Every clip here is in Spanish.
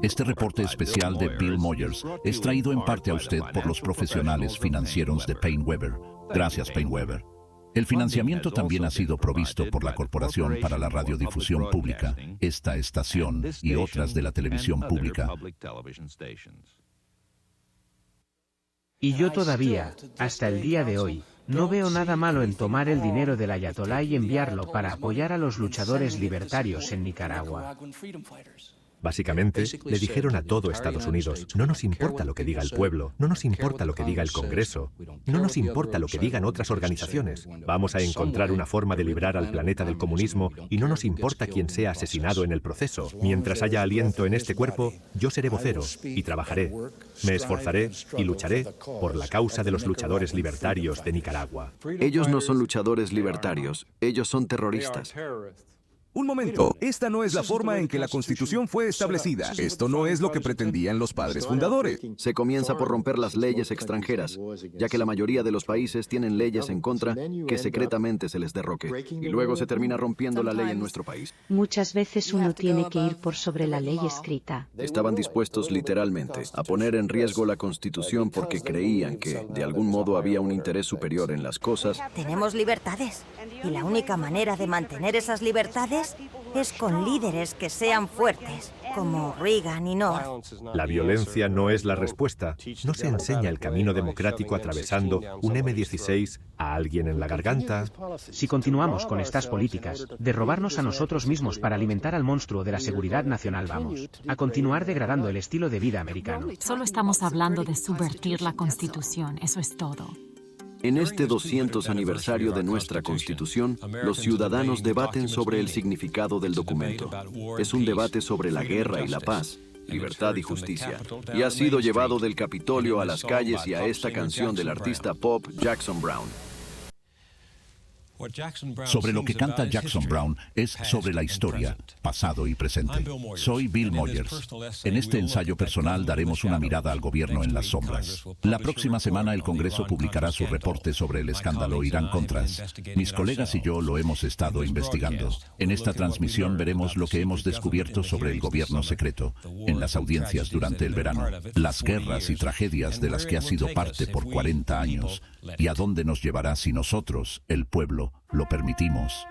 Este reporte especial de Bill Moyers es traído en parte a usted por los profesionales financieros de PaineWebber. Gracias, PaineWebber. El financiamiento también ha sido provisto por la Corporación para la Radiodifusión Pública, esta estación y otras de la televisión pública. Y yo todavía, hasta el día de hoy, no veo nada malo en tomar el dinero del ayatolá y enviarlo para apoyar a los luchadores libertarios en Nicaragua. Básicamente, le dijeron a todo Estados Unidos, no nos importa lo que diga el pueblo, no nos importa lo que diga el Congreso, no nos importa lo que digan otras organizaciones. Vamos a encontrar una forma de librar al planeta del comunismo y no nos importa quién sea asesinado en el proceso. Mientras haya aliento en este cuerpo, yo seré vocero y trabajaré. Me esforzaré y lucharé por la causa de los luchadores libertarios de Nicaragua. Ellos no son luchadores libertarios, ellos son terroristas. Un momento, esta no es la forma en que la Constitución fue establecida. Esto no es lo que pretendían los padres fundadores. Se comienza por romper las leyes extranjeras, ya que la mayoría de los países tienen leyes en contra que secretamente se les derroque. Y luego se termina rompiendo la ley en nuestro país. Muchas veces uno tiene que ir por sobre la ley escrita. Estaban dispuestos literalmente a poner en riesgo la Constitución porque creían que de algún modo había un interés superior en las cosas. Tenemos libertades y la única manera de mantener esas libertades es con líderes que sean fuertes, como Reagan y North. La violencia no es la respuesta. No se enseña el camino democrático atravesando un M16 a alguien en la garganta. Si continuamos con estas políticas, de robarnos a nosotros mismos para alimentar al monstruo de la seguridad nacional, vamos a continuar degradando el estilo de vida americano. Solo estamos hablando de subvertir la Constitución, eso es todo. En este 200 aniversario de nuestra Constitución, los ciudadanos debaten sobre el significado del documento. Es un debate sobre la guerra y la paz, libertad y justicia. Y ha sido llevado del Capitolio a las calles y a esta canción del artista pop Jackson Browne. Sobre lo que canta Jackson Browne es sobre la historia, pasado y presente. Soy Bill Moyers. En este ensayo personal daremos una mirada al gobierno en las sombras. La próxima semana el Congreso publicará su reporte sobre el escándalo Irán-Contras. Mis colegas y yo lo hemos estado investigando. En esta transmisión veremos lo que hemos descubierto sobre el gobierno secreto, en las audiencias durante el verano, las guerras y tragedias de las que ha sido parte por 40 años, y a dónde nos llevará si nosotros, el pueblo, lo permitimos.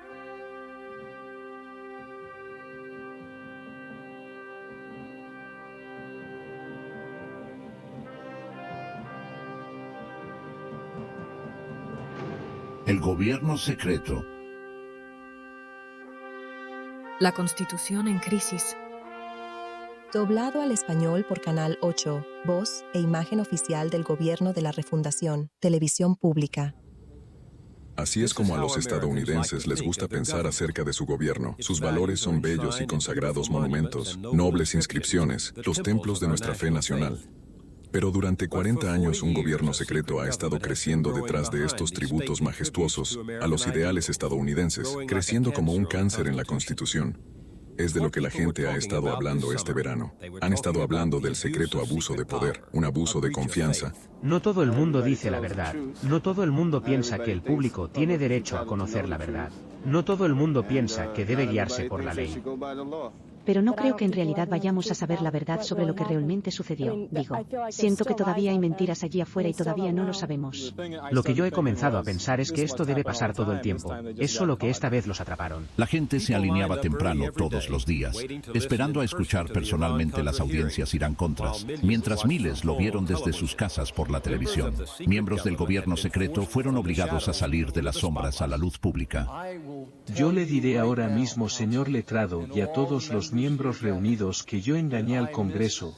El gobierno secreto. La Constitución en crisis. Doblado al español por Canal 8, voz e imagen oficial del Gobierno de la Refundación, Televisión Pública. Así es como a los estadounidenses les gusta pensar acerca de su gobierno. Sus valores son bellos y consagrados monumentos, nobles inscripciones, los templos de nuestra fe nacional. Pero durante 40 años un gobierno secreto ha estado creciendo detrás de estos tributos majestuosos a los ideales estadounidenses, creciendo como un cáncer en la Constitución. Es de lo que la gente ha estado hablando este verano. Han estado hablando del secreto abuso de poder, un abuso de confianza. No todo el mundo dice la verdad. No todo el mundo piensa que el público tiene derecho a conocer la verdad. No todo el mundo piensa que debe guiarse por la ley. Pero no creo que en realidad vayamos a saber la verdad sobre lo que realmente sucedió, digo. Siento que todavía hay mentiras allí afuera y todavía no lo sabemos. Lo que yo he comenzado a pensar es que esto debe pasar todo el tiempo. Es solo que esta vez los atraparon. La gente se alineaba temprano todos los días, esperando a escuchar personalmente las audiencias Irán-Contras, mientras miles lo vieron desde sus casas por la televisión. Miembros del gobierno secreto fueron obligados a salir de las sombras a la luz pública. Yo le diré ahora mismo, señor letrado, y a todos los miembros reunidos que yo engañé al Congreso.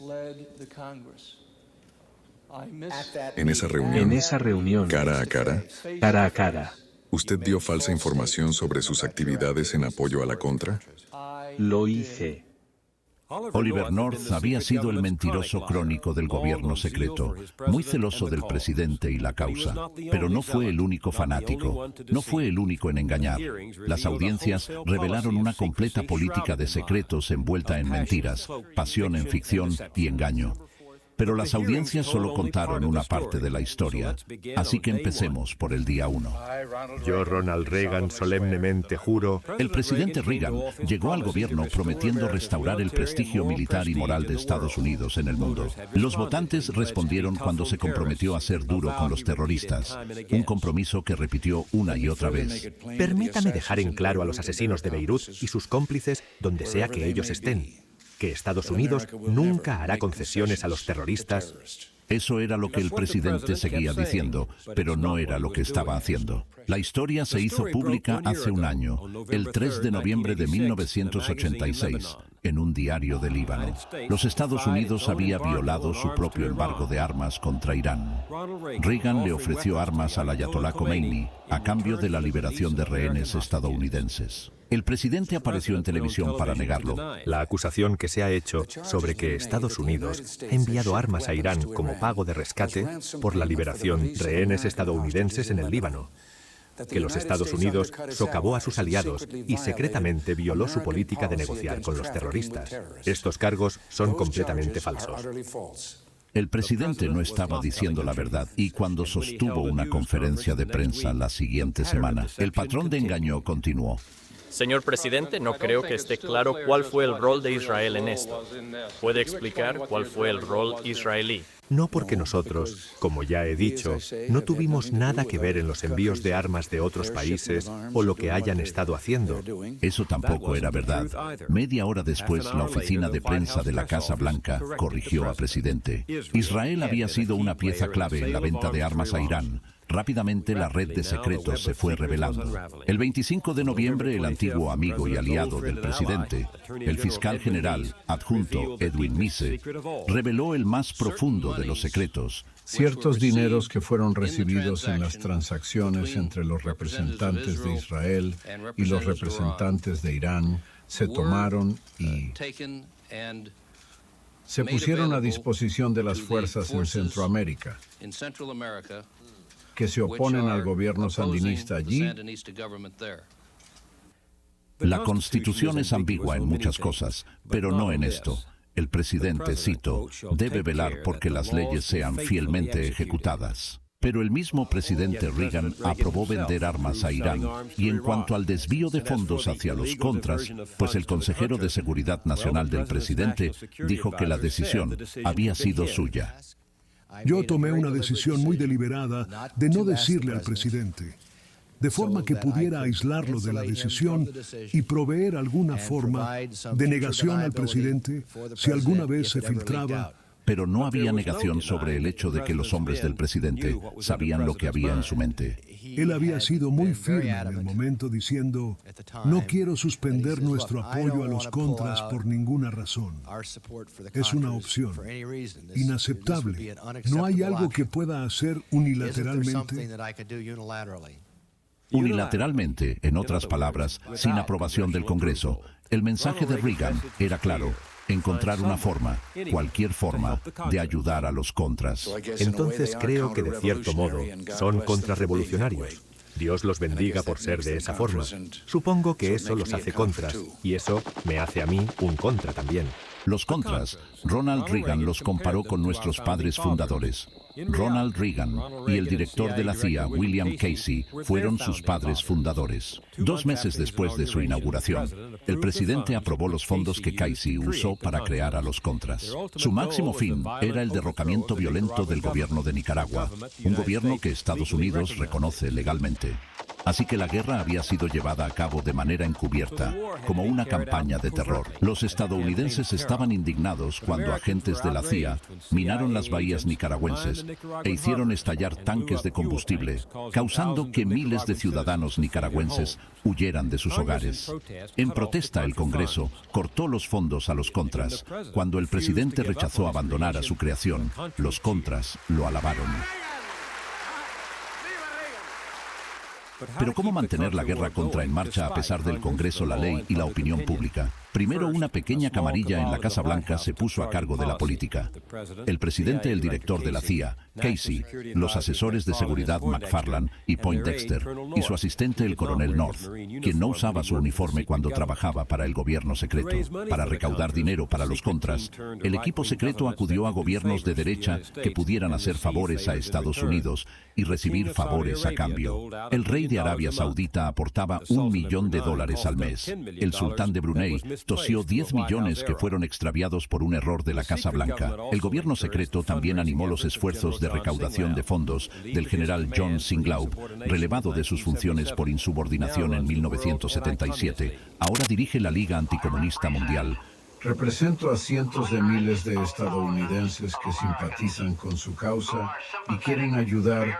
En esa reunión, cara a cara, ¿usted dio falsa información sobre sus actividades en apoyo a la Contra? Lo hice. Oliver North había sido el mentiroso crónico del gobierno secreto, muy celoso del presidente y la causa, pero no fue el único fanático, no fue el único en engañar. Las audiencias revelaron una completa política de secretos envuelta en mentiras, pasión en ficción y engaño. Pero las audiencias solo contaron una parte de la historia, así que empecemos por el día 1. Yo, Ronald Reagan, solemnemente juro... El presidente Reagan llegó al gobierno prometiendo restaurar el prestigio militar y moral de Estados Unidos en el mundo. Los votantes respondieron cuando se comprometió a ser duro con los terroristas, un compromiso que repitió una y otra vez. Permítame dejar en claro a los asesinos de Beirut y sus cómplices donde sea que ellos estén, que Estados Unidos nunca hará concesiones a los terroristas. Eso era lo que el presidente seguía diciendo, pero no era lo que estaba haciendo. La historia se hizo pública hace un año, el 3 de noviembre de 1986, en un diario de Líbano. Los Estados Unidos había violado su propio embargo de armas contra Irán. Reagan le ofreció armas al ayatolá Khomeini a cambio de la liberación de rehenes estadounidenses. El presidente apareció en televisión para negarlo. La acusación que se ha hecho sobre que Estados Unidos ha enviado armas a Irán como pago de rescate por la liberación de rehenes estadounidenses en el Líbano, que los Estados Unidos socavó a sus aliados y secretamente violó su política de negociar con los terroristas. Estos cargos son completamente falsos. El presidente no estaba diciendo la verdad y cuando sostuvo una conferencia de prensa la siguiente semana, el patrón de engaño continuó. Señor presidente, no creo que esté claro cuál fue el rol de Israel en esto. ¿Puede explicar cuál fue el rol israelí? No porque nosotros, como ya he dicho, no tuvimos nada que ver en los envíos de armas de otros países o lo que hayan estado haciendo. Eso tampoco era verdad. Media hora después, la oficina de prensa de la Casa Blanca corrigió al presidente. Israel había sido una pieza clave en la venta de armas a Irán. Rápidamente la red de secretos se fue revelando. El 25 de noviembre, el antiguo amigo y aliado del presidente, el fiscal general adjunto Edwin Mise, reveló el más profundo de los secretos. Ciertos dineros que fueron recibidos en las transacciones entre los representantes de Israel y los representantes de Irán se tomaron y se pusieron a disposición de las fuerzas en Centroamérica que se oponen al gobierno sandinista allí. La Constitución es ambigua en muchas cosas, pero no en esto. El presidente, cito, debe velar porque las leyes sean fielmente ejecutadas. Pero el mismo presidente Reagan aprobó vender armas a Irán y en cuanto al desvío de fondos hacia los contras, pues el consejero de Seguridad Nacional del presidente dijo que la decisión había sido suya. Yo tomé una decisión muy deliberada de no decirle al presidente, de forma que pudiera aislarlo de la decisión y proveer alguna forma de negación al presidente si alguna vez se filtraba. Pero no había negación sobre el hecho de que los hombres del presidente sabían lo que había en su mente. Él había sido muy firme en el momento diciendo, no quiero suspender nuestro apoyo a los contras por ninguna razón. Es una opción inaceptable. No hay algo que pueda hacer unilateralmente. Unilateralmente, en otras palabras, sin aprobación del Congreso. El mensaje de Reagan era claro. Encontrar una forma, cualquier forma, de ayudar a los contras. Entonces creo que de cierto modo son contrarrevolucionarios. Dios los bendiga por ser de esa forma. Supongo que eso los hace contras, y eso me hace a mí un contra también. Los contras, Ronald Reagan los comparó con nuestros padres fundadores. Ronald Reagan y el director de la CIA, William Casey, fueron sus padres fundadores. 2 meses después de su inauguración, el presidente aprobó los fondos que Casey usó para crear a los contras. Su máximo fin era el derrocamiento violento del gobierno de Nicaragua, un gobierno que Estados Unidos reconoce legalmente. Así que la guerra había sido llevada a cabo de manera encubierta, como una campaña de terror. Los estadounidenses estaban indignados cuando agentes de la CIA minaron las bahías nicaragüenses e hicieron estallar tanques de combustible, causando que miles de ciudadanos nicaragüenses huyeran de sus hogares. En protesta, el Congreso cortó los fondos a los contras. Cuando el presidente rechazó abandonar a su creación, los contras lo alabaron. Pero ¿cómo mantener la guerra contra en marcha a pesar del Congreso, la ley y la opinión pública? Primero, una pequeña camarilla en la Casa Blanca se puso a cargo de la política. El presidente, el director de la CIA, Casey, los asesores de seguridad McFarland y Poindexter, y su asistente, el coronel North, quien no usaba su uniforme cuando trabajaba para el gobierno secreto. Para recaudar dinero para los contras, el equipo secreto acudió a gobiernos de derecha que pudieran hacer favores a Estados Unidos y recibir favores a cambio. El rey de Arabia Saudita aportaba $1 millón al mes. El sultán de Brunei tosió 10 millones que fueron extraviados por un error de la Casa Blanca. El gobierno secreto también animó los esfuerzos de recaudación de fondos del general John Singlaub, relevado de sus funciones por insubordinación en 1977. Ahora dirige la Liga Anticomunista Mundial. Represento a cientos de miles de estadounidenses que simpatizan con su causa y quieren ayudar.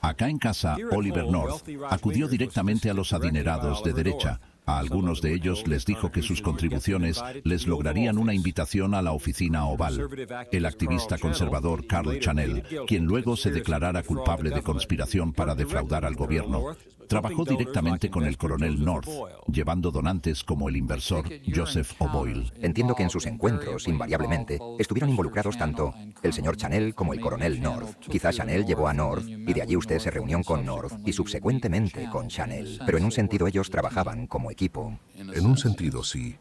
Acá en casa, Oliver North acudió directamente a los adinerados de derecha. A algunos de ellos les dijo que sus contribuciones les lograrían una invitación a la oficina oval. El activista conservador Carl Chanel, quien luego se declarara culpable de conspiración para defraudar al gobierno, trabajó directamente con el coronel North, llevando donantes como el inversor Joseph O'Boyle. Entiendo que en sus encuentros, invariablemente, estuvieron involucrados tanto el señor Chanel como el coronel North. Quizá Chanel llevó a North y de allí usted se reunió con North y subsecuentemente con Chanel. Pero en un sentido ellos trabajaban como equipo. En un sentido, sí.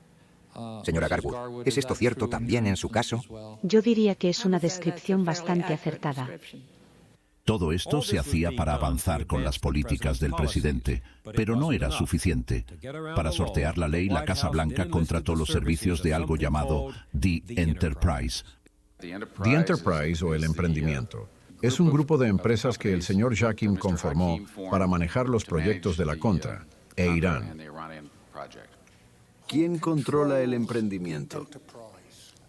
Señora Garwood, ¿es esto cierto también en su caso? Yo diría que es una descripción bastante acertada. Todo esto se hacía para avanzar con las políticas del presidente, pero no era suficiente. Para sortear la ley, la Casa Blanca contrató los servicios de algo llamado The Enterprise. The Enterprise, o el emprendimiento, es un grupo de empresas que el señor Jakim conformó para manejar los proyectos de la Contra e Irán. ¿Quién controla el emprendimiento?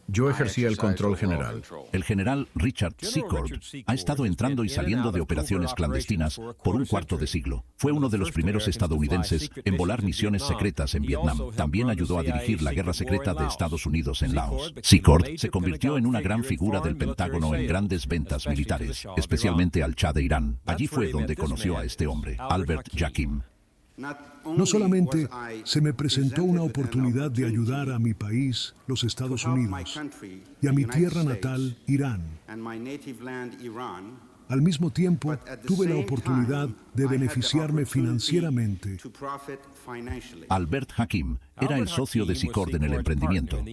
Yo ejercía el control general. El general Richard Secord ha estado entrando y saliendo de operaciones clandestinas por un cuarto de siglo. Fue uno de los primeros estadounidenses en volar misiones secretas en Vietnam. También ayudó a dirigir la guerra secreta de Estados Unidos en Laos. Secord se convirtió en una gran figura del Pentágono en grandes ventas militares, especialmente al Shah de Irán. Allí fue donde conoció a este hombre, Albert Jakim. No solamente se me presentó una oportunidad de ayudar a mi país, los Estados Unidos, y a mi tierra natal, Irán. Al mismo tiempo, tuve la oportunidad de beneficiarme financieramente. Albert Jakim era el socio de Secord en el emprendimiento.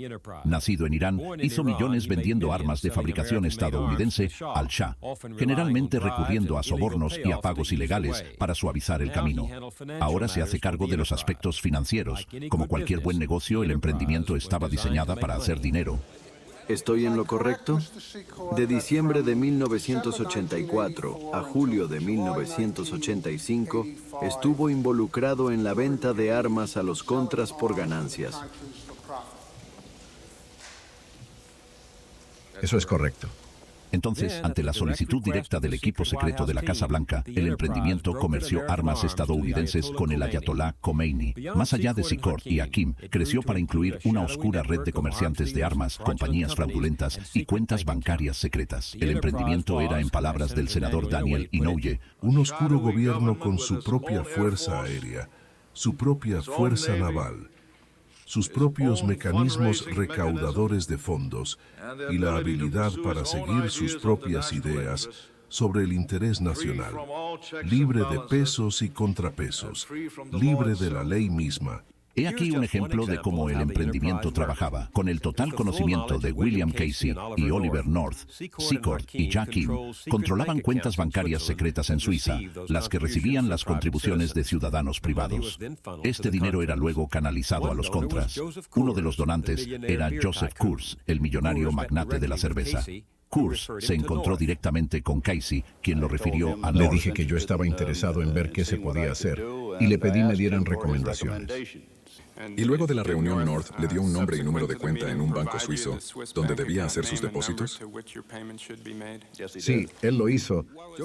Nacido en Irán, hizo millones vendiendo armas de fabricación estadounidense al Shah, generalmente recurriendo a sobornos y a pagos ilegales para suavizar el camino. Ahora se hace cargo de los aspectos financieros. Como cualquier buen negocio, el emprendimiento estaba diseñado para hacer dinero. ¿Estoy en lo correcto? De diciembre de 1984 a julio de 1985, estuvo involucrado en la venta de armas a los contras por ganancias. Eso es correcto. Entonces, ante la solicitud directa del equipo secreto de la Casa Blanca, el emprendimiento comerció armas estadounidenses con el ayatolá Khomeini. Más allá de Secord y Jakim, creció para incluir una oscura red de comerciantes de armas, compañías fraudulentas y cuentas bancarias secretas. El emprendimiento era, en palabras del senador Daniel Inouye, un oscuro gobierno con su propia fuerza aérea, su propia fuerza naval, sus propios mecanismos recaudadores de fondos y la habilidad para seguir sus propias ideas sobre el interés nacional, libre de pesos y contrapesos, libre de la ley misma. He aquí un ejemplo de cómo el emprendimiento trabajaba. Con el total conocimiento de William Casey y Oliver North, Secord y Jakim controlaban cuentas bancarias secretas en Suiza, las que recibían las contribuciones de ciudadanos privados. Este dinero era luego canalizado a los contras. Uno de los donantes era Joseph Kurz, el millonario magnate de la cerveza. Kurz se encontró directamente con Casey, quien lo refirió a North. Le dije que yo estaba interesado en ver qué se podía hacer y le pedí me dieran recomendaciones. Y luego de la reunión, North le dio un nombre y número de cuenta en un banco suizo donde debía hacer sus depósitos. Sí, él lo hizo.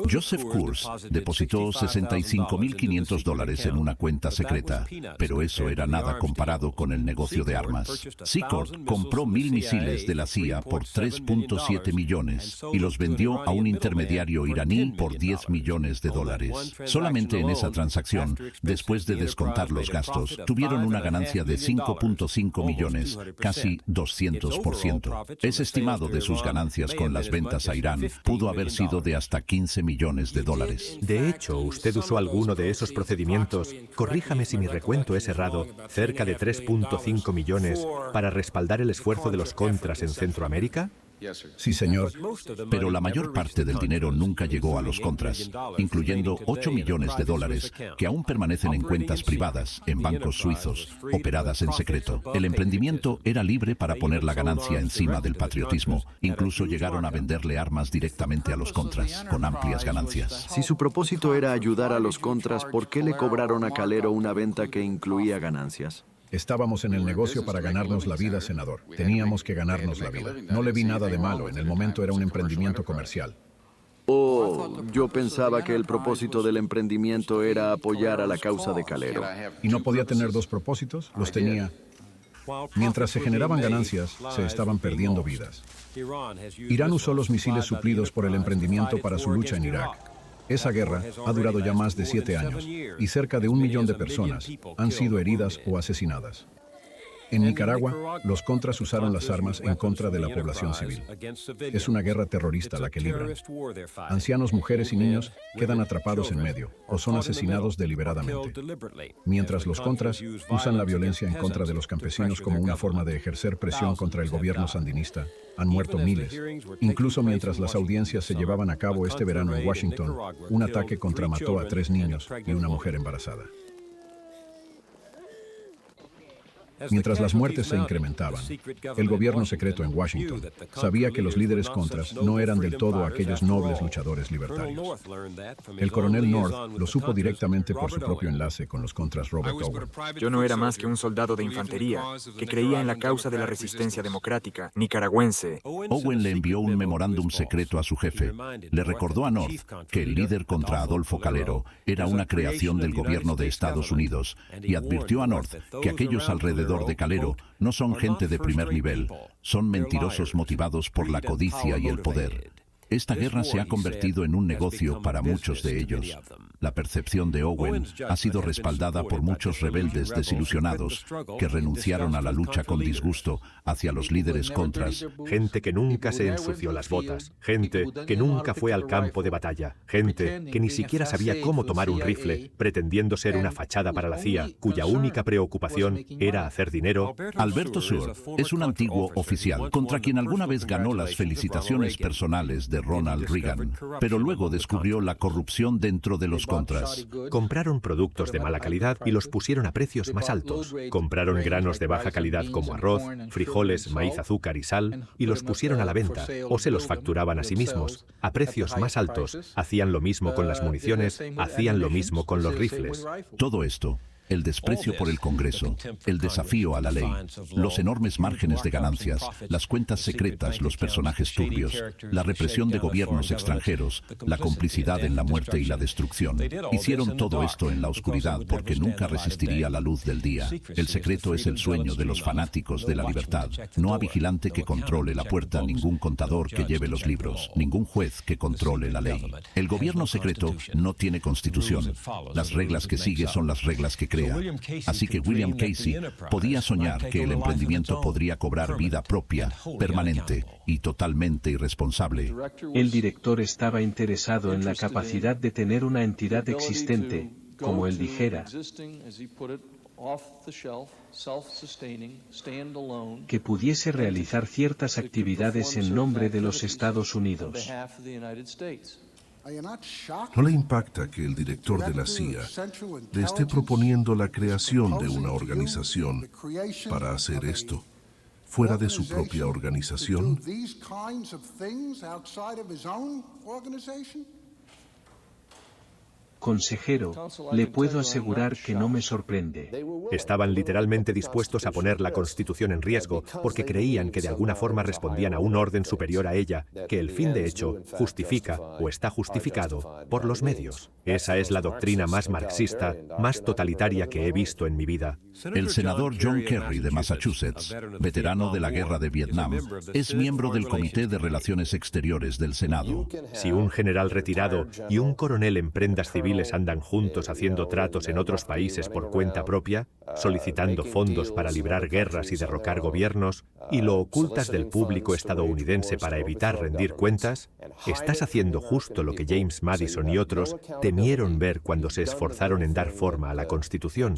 Joseph Kurz depositó $65.500 en una cuenta secreta, pero eso era nada comparado con el negocio de armas. Secord compró 1.000 misiles de la CIA por $3.7 millones y los vendió a un intermediario iraní por $10 millones. Solamente en esa transacción, después de descontar los gastos, tuvieron una ganancia de 5.5 millones, casi 200%. Es estimado de sus ganancias con las ventas a Irán pudo haber sido de hasta $15 millones. De hecho, ¿usted usó alguno de esos procedimientos, corríjame si mi recuento es errado, cerca de 3.5 millones para respaldar el esfuerzo de los contras en Centroamérica? Sí, señor. Pero la mayor parte del dinero nunca llegó a los contras, incluyendo $8 millones que aún permanecen en cuentas privadas, en bancos suizos, operadas en secreto. El emprendimiento era libre para poner la ganancia encima del patriotismo. Incluso llegaron a venderle armas directamente a los contras, con amplias ganancias. Si su propósito era ayudar a los contras, ¿por qué le cobraron a Calero una venta que incluía ganancias? Estábamos en el negocio para ganarnos la vida, senador. Teníamos que ganarnos la vida. No le vi nada de malo. En el momento era un emprendimiento comercial. Oh, yo pensaba que el propósito del emprendimiento era apoyar a la causa de Calero. ¿Y no podía tener dos propósitos? Los tenía. Mientras se generaban ganancias, se estaban perdiendo vidas. Irán usó los misiles suplidos por el emprendimiento para su lucha en Irak. Esa guerra ha durado ya más de 7 años y cerca de 1 millón de personas han sido heridas o asesinadas. En Nicaragua, los contras usaron las armas en contra de la población civil. Es una guerra terrorista la que libran. Ancianos, mujeres y niños quedan atrapados en medio o son asesinados deliberadamente. Mientras los contras usan la violencia en contra de los campesinos como una forma de ejercer presión contra el gobierno sandinista, han muerto miles. Incluso mientras las audiencias se llevaban a cabo este verano en Washington, un ataque contramató a 3 niños y una mujer embarazada. Mientras las muertes se incrementaban, el gobierno secreto en Washington sabía que los líderes contras no eran del todo aquellos nobles luchadores libertarios. El coronel North lo supo directamente por su propio enlace con los contras Robert Owen. Yo no era más que un soldado de infantería que creía en la causa de la resistencia democrática nicaragüense. Owen le envió un memorándum secreto a su jefe. Le recordó a North que el líder contra Adolfo Calero era una creación del gobierno de Estados Unidos y advirtió a North que aquellos alrededor de Calero no son gente de primer nivel, son mentirosos motivados por la codicia y el poder. Esta guerra se ha convertido en un negocio para muchos de ellos. La percepción de Owen ha sido respaldada por muchos rebeldes desilusionados que renunciaron a la lucha con disgusto hacia los líderes contras. Gente que nunca se ensució las botas, gente que nunca fue al campo de batalla, gente que ni siquiera sabía cómo tomar un rifle, pretendiendo ser una fachada para la CIA, cuya única preocupación era hacer dinero. Alberto Suhr es un antiguo oficial contra quien alguna vez ganó las felicitaciones personales de Ronald Reagan, pero luego descubrió la corrupción dentro de los contras. Compraron productos de mala calidad y los pusieron a precios más altos. Compraron granos de baja calidad como arroz, frijoles, maíz, azúcar y sal y los pusieron a la venta o se los facturaban a sí mismos a precios más altos. Hacían lo mismo con las municiones, hacían lo mismo con los rifles. Todo esto, el desprecio por el Congreso, el desafío a la ley, los enormes márgenes de ganancias, las cuentas secretas, los personajes turbios, la represión de gobiernos extranjeros, la complicidad en la muerte y la destrucción. Hicieron todo esto en la oscuridad porque nunca resistiría la luz del día. El secreto es el sueño de los fanáticos de la libertad. No hay vigilante que controle la puerta, ningún contador que lleve los libros, ningún juez que controle la ley. El gobierno secreto no tiene constitución. Las reglas que sigue son las reglas que crea. Así que William Casey podía soñar que el emprendimiento podría cobrar vida propia, permanente y totalmente irresponsable. El director estaba interesado en la capacidad de tener una entidad existente, como él dijera, que pudiese realizar ciertas actividades en nombre de los Estados Unidos. ¿No le impacta que el director de la CIA le esté proponiendo la creación de una organización para hacer esto fuera de su propia organización? Consejero, le puedo asegurar que no me sorprende. Estaban literalmente dispuestos a poner la Constitución en riesgo porque creían que de alguna forma respondían a un orden superior a ella, que el fin de hecho justifica o está justificado por los medios. Esa es la doctrina más marxista, más totalitaria que he visto en mi vida. El senador John Kerry de Massachusetts, veterano de la guerra de Vietnam, es miembro del Comité de Relaciones Exteriores del Senado. Si un general retirado y un coronel en prendas civiles andan juntos haciendo tratos en otros países por cuenta propia, solicitando fondos para librar guerras y derrocar gobiernos, y lo ocultas del público estadounidense para evitar rendir cuentas, estás haciendo justo lo que James Madison y otros temieron ver cuando se esforzaron en dar forma a la Constitución,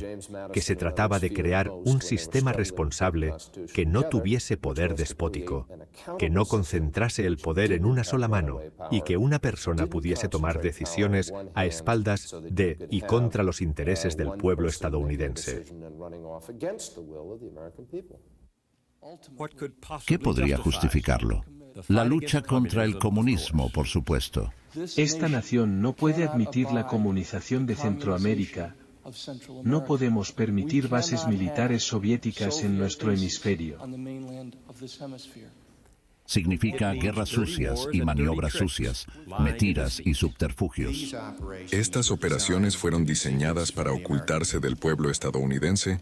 que se trataba de crear un sistema responsable que no tuviese poder despótico, que no concentrase el poder en una sola mano y que una persona pudiese tomar decisiones a espaldas de y contra los intereses del pueblo estadounidense. ¿Qué podría justificarlo? La lucha contra el comunismo, por supuesto. Esta nación no puede admitir la comunización de Centroamérica. No podemos permitir bases militares soviéticas en nuestro hemisferio. Significa guerras sucias y maniobras sucias, mentiras y subterfugios. ¿Estas operaciones fueron diseñadas para ocultarse del pueblo estadounidense?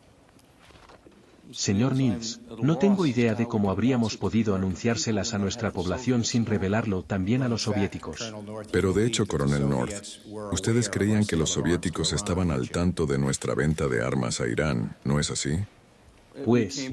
Señor Niels, no tengo idea de cómo habríamos podido anunciárselas a nuestra población sin revelarlo también a los soviéticos. Pero de hecho, Coronel North, ustedes creían que los soviéticos estaban al tanto de nuestra venta de armas a Irán, ¿no es así? Pues,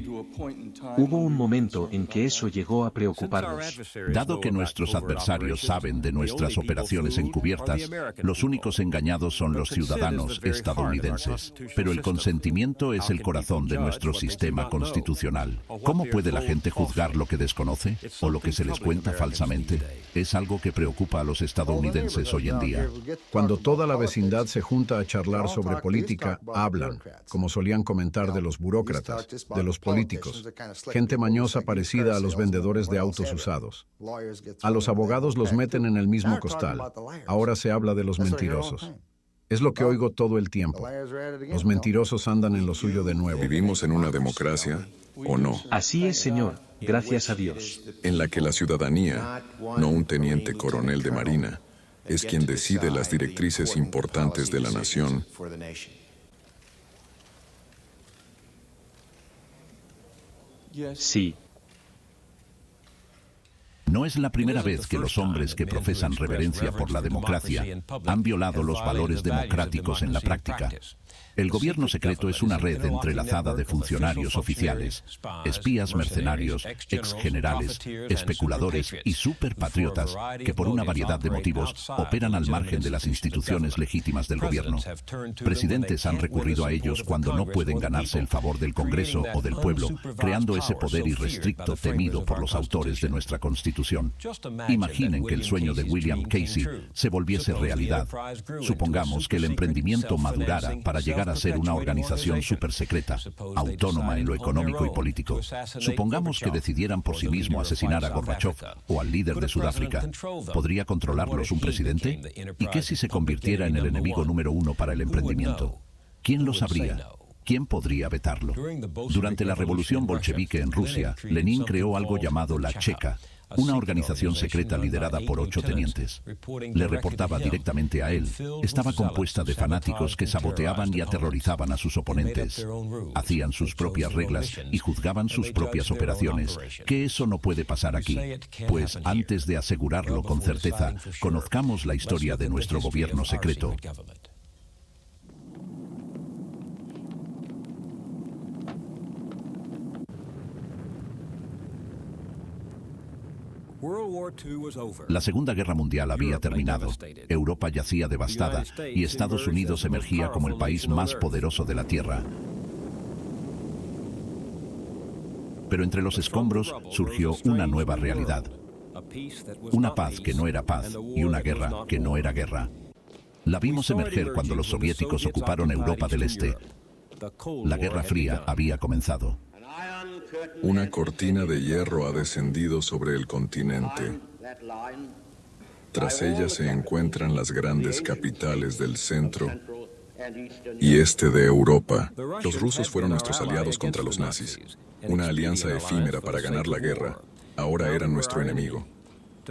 hubo un momento en que eso llegó a preocuparnos. Dado que nuestros adversarios saben de nuestras operaciones encubiertas, los únicos engañados son los ciudadanos estadounidenses. Pero el consentimiento es el corazón de nuestro sistema constitucional. ¿Cómo puede la gente juzgar lo que desconoce o lo que se les cuenta falsamente? Es algo que preocupa a los estadounidenses hoy en día. Cuando toda la vecindad se junta a charlar sobre política, hablan, como solían comentar de los burócratas, de los políticos, gente mañosa parecida a los vendedores de autos usados. A los abogados los meten en el mismo costal. Ahora se habla de los mentirosos. Es lo que oigo todo el tiempo. Los mentirosos andan en lo suyo de nuevo. ¿Vivimos en una democracia o no? Así es, señor. Gracias a Dios. En la que la ciudadanía, no un teniente coronel de marina, es quien decide las directrices importantes de la nación. Sí. No es la primera vez que los hombres que profesan reverencia por la democracia han violado los valores democráticos en la práctica. El gobierno secreto es una red entrelazada de funcionarios oficiales, espías mercenarios, exgenerales, especuladores y superpatriotas que por una variedad de motivos operan al margen de las instituciones legítimas del gobierno. Presidentes han recurrido a ellos cuando no pueden ganarse el favor del Congreso o del pueblo, creando ese poder irrestricto temido por los autores de nuestra Constitución. Imaginen que el sueño de William Casey se volviese realidad. Supongamos que el emprendimiento madurara para llegar a ser una organización supersecreta, autónoma en lo económico y político. Supongamos que decidieran por sí mismo asesinar a Gorbachev o al líder de Sudáfrica. ¿Podría controlarlos un presidente? ¿Y qué si se convirtiera en el enemigo número uno para el emprendimiento? ¿Quién lo sabría? ¿Quién podría vetarlo? Durante la revolución bolchevique en Rusia, Lenin creó algo llamado la Cheka, una organización secreta liderada por 8 tenientes. Le reportaba directamente a él. Estaba compuesta de fanáticos que saboteaban y aterrorizaban a sus oponentes. Hacían sus propias reglas y juzgaban sus propias operaciones. Que eso no puede pasar aquí. Pues antes de asegurarlo con certeza, conozcamos la historia de nuestro gobierno secreto. La Segunda Guerra Mundial había terminado. Europa yacía devastada y Estados Unidos emergía como el país más poderoso de la Tierra. Pero entre los escombros surgió una nueva realidad. Una paz que no era paz y una guerra que no era guerra. La vimos emerger cuando los soviéticos ocuparon Europa del Este. La Guerra Fría había comenzado. Una cortina de hierro ha descendido sobre el continente. Tras ella se encuentran las grandes capitales del centro y este de Europa. Los rusos fueron nuestros aliados contra los nazis. Una alianza efímera para ganar la guerra. Ahora eran nuestro enemigo.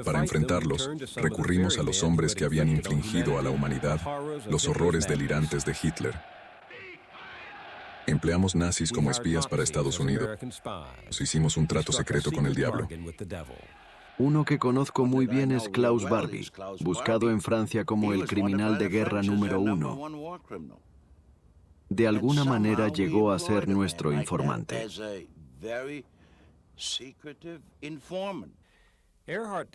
Para enfrentarlos, recurrimos a los hombres que habían infligido a la humanidad los horrores delirantes de Hitler. Empleamos nazis como espías para Estados Unidos. Hicimos un trato secreto con el diablo. Uno que conozco muy bien es Klaus Barbie, buscado en Francia como el criminal de guerra número 1. De alguna manera llegó a ser nuestro informante. Earhart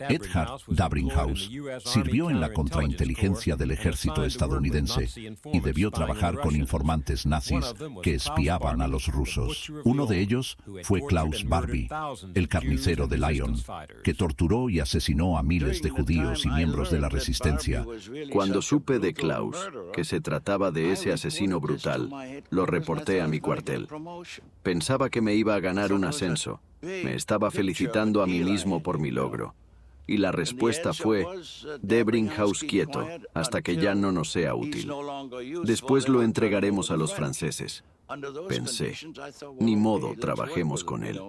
Dabringhaus sirvió en la contrainteligencia del ejército estadounidense y debió trabajar con informantes nazis que espiaban a los rusos. Uno de ellos fue Klaus Barbie, el carnicero de Lyon, que torturó y asesinó a miles de judíos y miembros de la resistencia. Cuando supe de Klaus, que se trataba de ese asesino brutal, lo reporté a mi cuartel. Pensaba que me iba a ganar un ascenso. Me estaba felicitando a mí mismo por mi logro. Y la respuesta fue, Dabringhaus quieto, hasta que ya no nos sea útil. Después lo entregaremos a los franceses. Pensé, ni modo, trabajemos con él.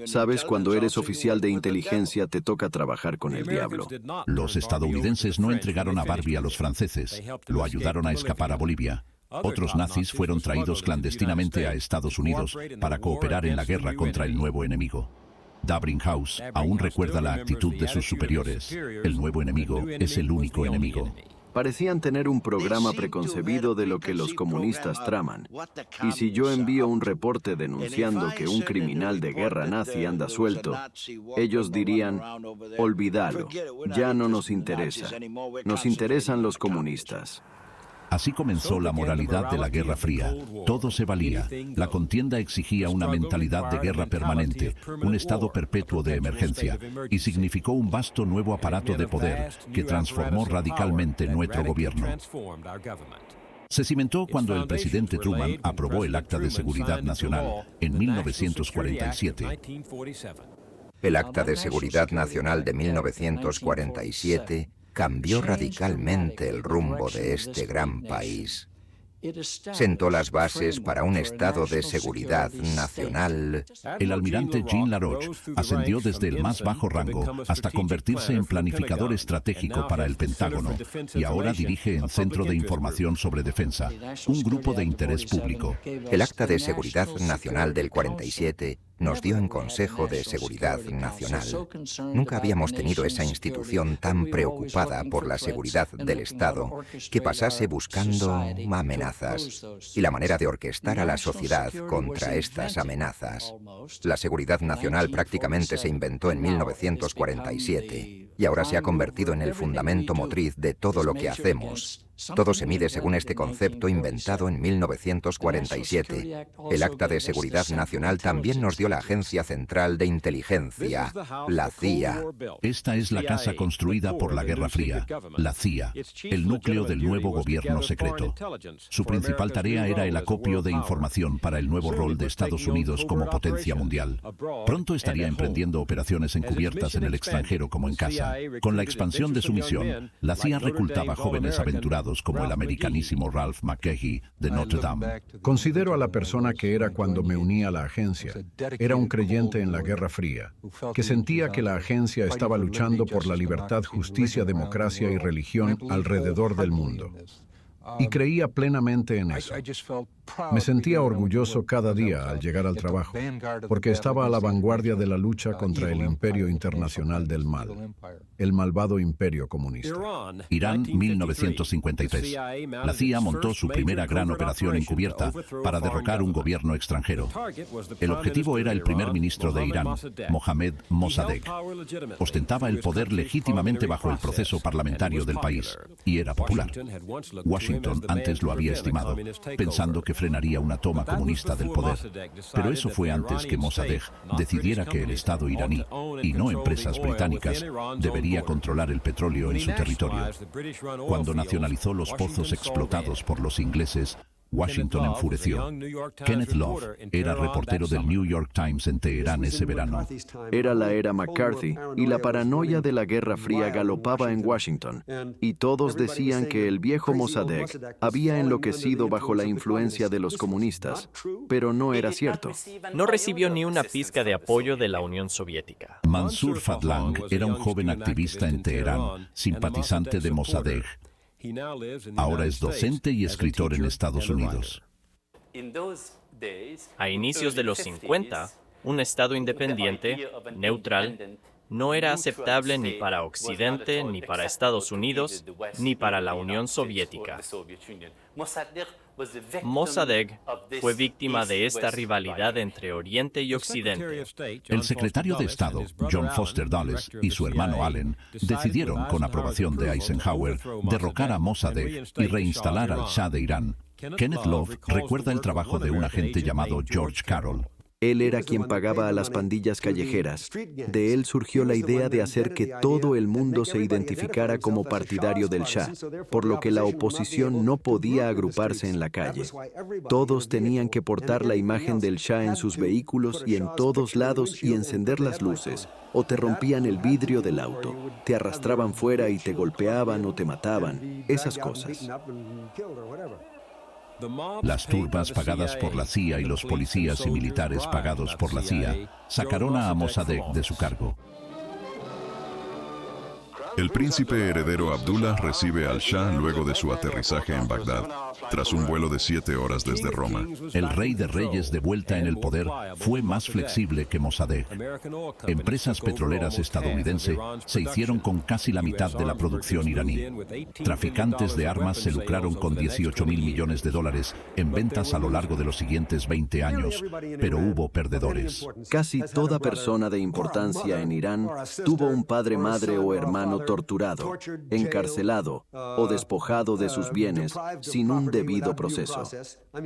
Sabes, cuando eres oficial de inteligencia te toca trabajar con el diablo. Los estadounidenses no entregaron a Barbie a los franceses, lo ayudaron a escapar a Bolivia. Otros nazis fueron traídos clandestinamente a Estados Unidos para cooperar en la guerra contra el nuevo enemigo. Dabringhaus aún recuerda la actitud de sus superiores. El nuevo enemigo es el único enemigo. Parecían tener un programa preconcebido de lo que los comunistas traman. Y si yo envío un reporte denunciando que un criminal de guerra nazi anda suelto, ellos dirían, olvídalo, ya no nos interesa. Nos interesan los comunistas. Así comenzó la moralidad de la Guerra Fría. Todo se valía. La contienda exigía una mentalidad de guerra permanente, un estado perpetuo de emergencia, y significó un vasto nuevo aparato de poder que transformó radicalmente nuestro gobierno. Se cimentó cuando el presidente Truman aprobó el Acta de Seguridad Nacional en 1947. El Acta de Seguridad Nacional de 1947 cambió radicalmente el rumbo de este gran país. Sentó las bases para un estado de seguridad nacional. El almirante Jean Laroche ascendió desde el más bajo rango hasta convertirse en planificador estratégico para el Pentágono y ahora dirige el Centro de Información sobre Defensa, un grupo de interés público. El Acta de Seguridad Nacional del 47 nos dio en Consejo de Seguridad Nacional. Nunca habíamos tenido esa institución tan preocupada por la seguridad del Estado que pasase buscando amenazas y la manera de orquestar a la sociedad contra estas amenazas. La seguridad nacional prácticamente se inventó en 1947 y ahora se ha convertido en el fundamento motriz de todo lo que hacemos. Todo se mide según este concepto inventado en 1947. El Acta de Seguridad Nacional también nos dio la Agencia Central de Inteligencia, la CIA. Esta es la casa construida por la Guerra Fría, la CIA, el núcleo del nuevo gobierno secreto. Su principal tarea era el acopio de información para el nuevo rol de Estados Unidos como potencia mundial. Pronto estaría emprendiendo operaciones encubiertas en el extranjero como en casa. Con la expansión de su misión, la CIA reclutaba jóvenes aventurados como el americanísimo Ralph McKeehee de Notre Dame. Considero a la persona que era cuando me uní a la agencia. Era un creyente en la Guerra Fría, que sentía que la agencia estaba luchando por la libertad, justicia, democracia y religión alrededor del mundo. Y creía plenamente en eso. Me sentía orgulloso cada día al llegar al trabajo, porque estaba a la vanguardia de la lucha contra el imperio internacional del mal, el malvado imperio comunista. Irán, 1953. La CIA montó su primera gran operación encubierta para derrocar un gobierno extranjero. El objetivo era el primer ministro de Irán, Mohammad Mossadegh. Ostentaba el poder legítimamente bajo el proceso parlamentario del país y era popular. Washington antes lo había estimado, pensando que frenaría una toma comunista del poder. Pero eso fue antes que Mossadegh decidiera que el Estado iraní, y no empresas británicas, debería controlar el petróleo en su territorio. Cuando nacionalizó los pozos explotados por los ingleses, Washington enfureció. Kenneth Love era reportero del New York Times en Teherán ese verano. Era la era McCarthy y la paranoia de la Guerra Fría galopaba en Washington. Y todos decían que el viejo Mossadegh había enloquecido bajo la influencia de los comunistas. Pero no era cierto. No recibió ni una pizca de apoyo de la Unión Soviética. Mansur Fadlang era un joven activista en Teherán, simpatizante de Mossadegh. Ahora es docente y escritor en Estados Unidos. A inicios de los 50, un Estado independiente, neutral, no era aceptable ni para Occidente, ni para Estados Unidos, ni para la Unión Soviética. Mossadegh fue víctima de esta rivalidad entre Oriente y Occidente. El secretario de Estado, John Foster Dulles, y su hermano Allen decidieron, con aprobación de Eisenhower, derrocar a Mossadegh y reinstalar al Shah de Irán. Kenneth Love recuerda el trabajo de un agente llamado George Carroll. Él era quien pagaba a las pandillas callejeras. De él surgió la idea de hacer que todo el mundo se identificara como partidario del Shah, por lo que la oposición no podía agruparse en la calle. Todos tenían que portar la imagen del Shah en sus vehículos y en todos lados y encender las luces, o te rompían el vidrio del auto, te arrastraban fuera y te golpeaban o te mataban, esas cosas. Las turbas pagadas por la CIA y los policías y militares pagados por la CIA sacaron a Mossadegh de su cargo. El príncipe heredero Abdullah recibe al Shah luego de su aterrizaje en Bagdad, tras un vuelo de 7 horas desde Roma. El rey de reyes de vuelta en el poder fue más flexible que Mossadegh. Empresas petroleras estadounidenses se hicieron con casi la mitad de la producción iraní. Traficantes de armas se lucraron con $18.000 millones en ventas a lo largo de los siguientes 20 años, pero hubo perdedores. Casi toda persona de importancia en Irán tuvo un padre, madre o hermano torturado, encarcelado o despojado de sus bienes sin un debido proceso.